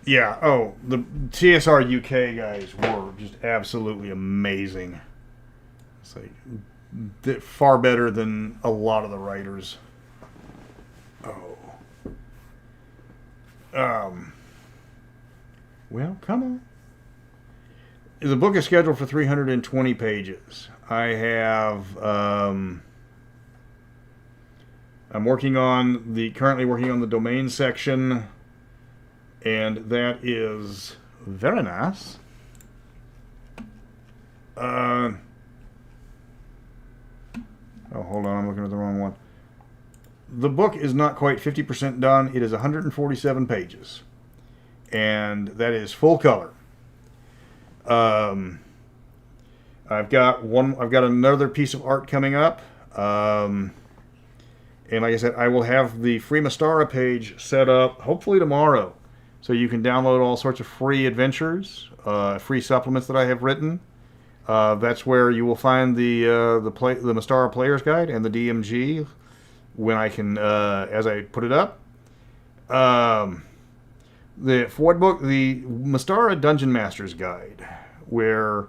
Yeah, the TSR UK guys were just absolutely amazing. It's like far better than a lot of the writers. Well, come on. The book is scheduled for 320 pages. I have I'm currently working on the domain section, and that is very nice. Oh, hold on, I'm looking at the wrong one. The book is not quite 50% done. It is 147 pages. And that is full color. I've got another piece of art coming up. And like I said, I will have the free Mystara page set up hopefully tomorrow. So you can download all sorts of free adventures, free supplements that I have written. That's where you will find the Mystara Player's Guide and the DMG when I can, as I put it up. The fourth book, the Mystara Dungeon Master's Guide, where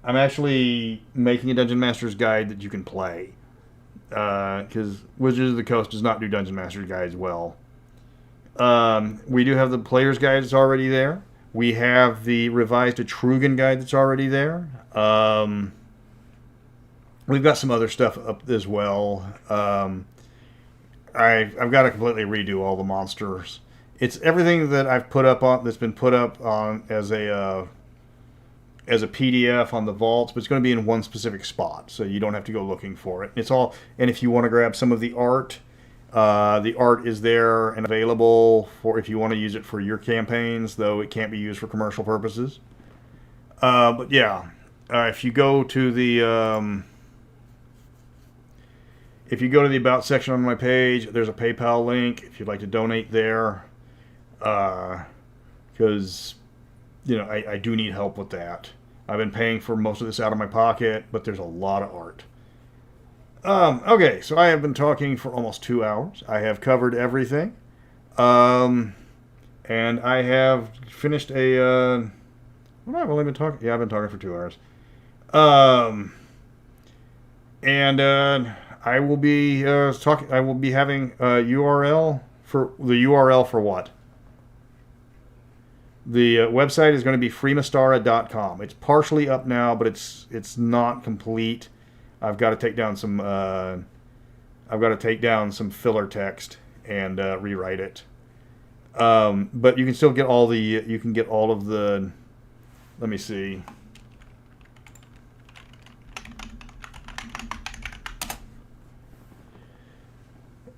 I'm actually making a Dungeon Master's Guide that you can play. Because Wizards of the Coast does not do Dungeon Master's Guides well. We do have the Player's Guide that's already there. We have the revised Etrugan Guide that's already there. We've got some other stuff up as well. I've got to completely redo all the monsters. It's everything that I've put up on, that's been put up on as a PDF on the vaults, but it's going to be in one specific spot, so you don't have to go looking for it. It's all, and if you want to grab some of the art is there and available for if you want to use it for your campaigns, though it can't be used for commercial purposes. But yeah, if you go to the About section on my page, there's a PayPal link if you'd like to donate there. Because, I do need help with that. I've been paying for most of this out of my pocket, but there's a lot of art. Okay, so I have been talking for almost 2 hours. I have covered everything. And I have finished I've only been talking. Yeah, I've been talking for 2 hours. I will be talking. I will be having a URL for the URL for what? The website is going to be freemystara.com. It's partially up now, but it's not complete. I've got to take down some filler text and rewrite it. But you can still get all of the. Let me see.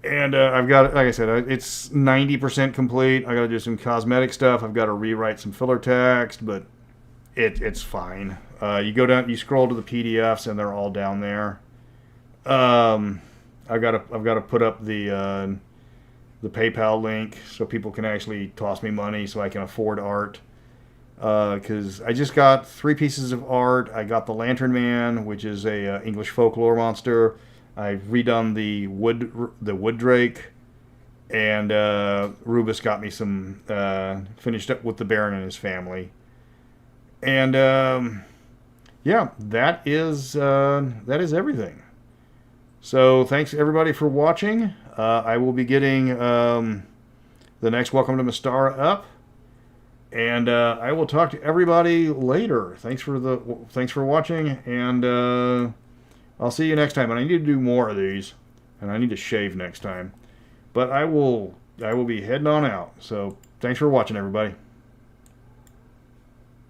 And I've got, like I said, it's 90% complete. I got to do some cosmetic stuff. I've got to rewrite some filler text, but it's fine. You go down, you scroll to the PDFs, and they're all down there. I've got to put up the PayPal link so people can actually toss me money so I can afford art. Because I just got 3 pieces of art. I got the Lantern Man, which is a English folklore monster. I've redone the wood drake, and Rubus got me some finished up with the Baron and his family, and yeah, that is everything. So thanks everybody for watching. I will be getting the next Welcome to Mystara up, and I will talk to everybody later. Thanks for watching, and I'll see you next time. And I need to do more of these, and I need to shave next time. But I will be heading on out. So thanks for watching, everybody.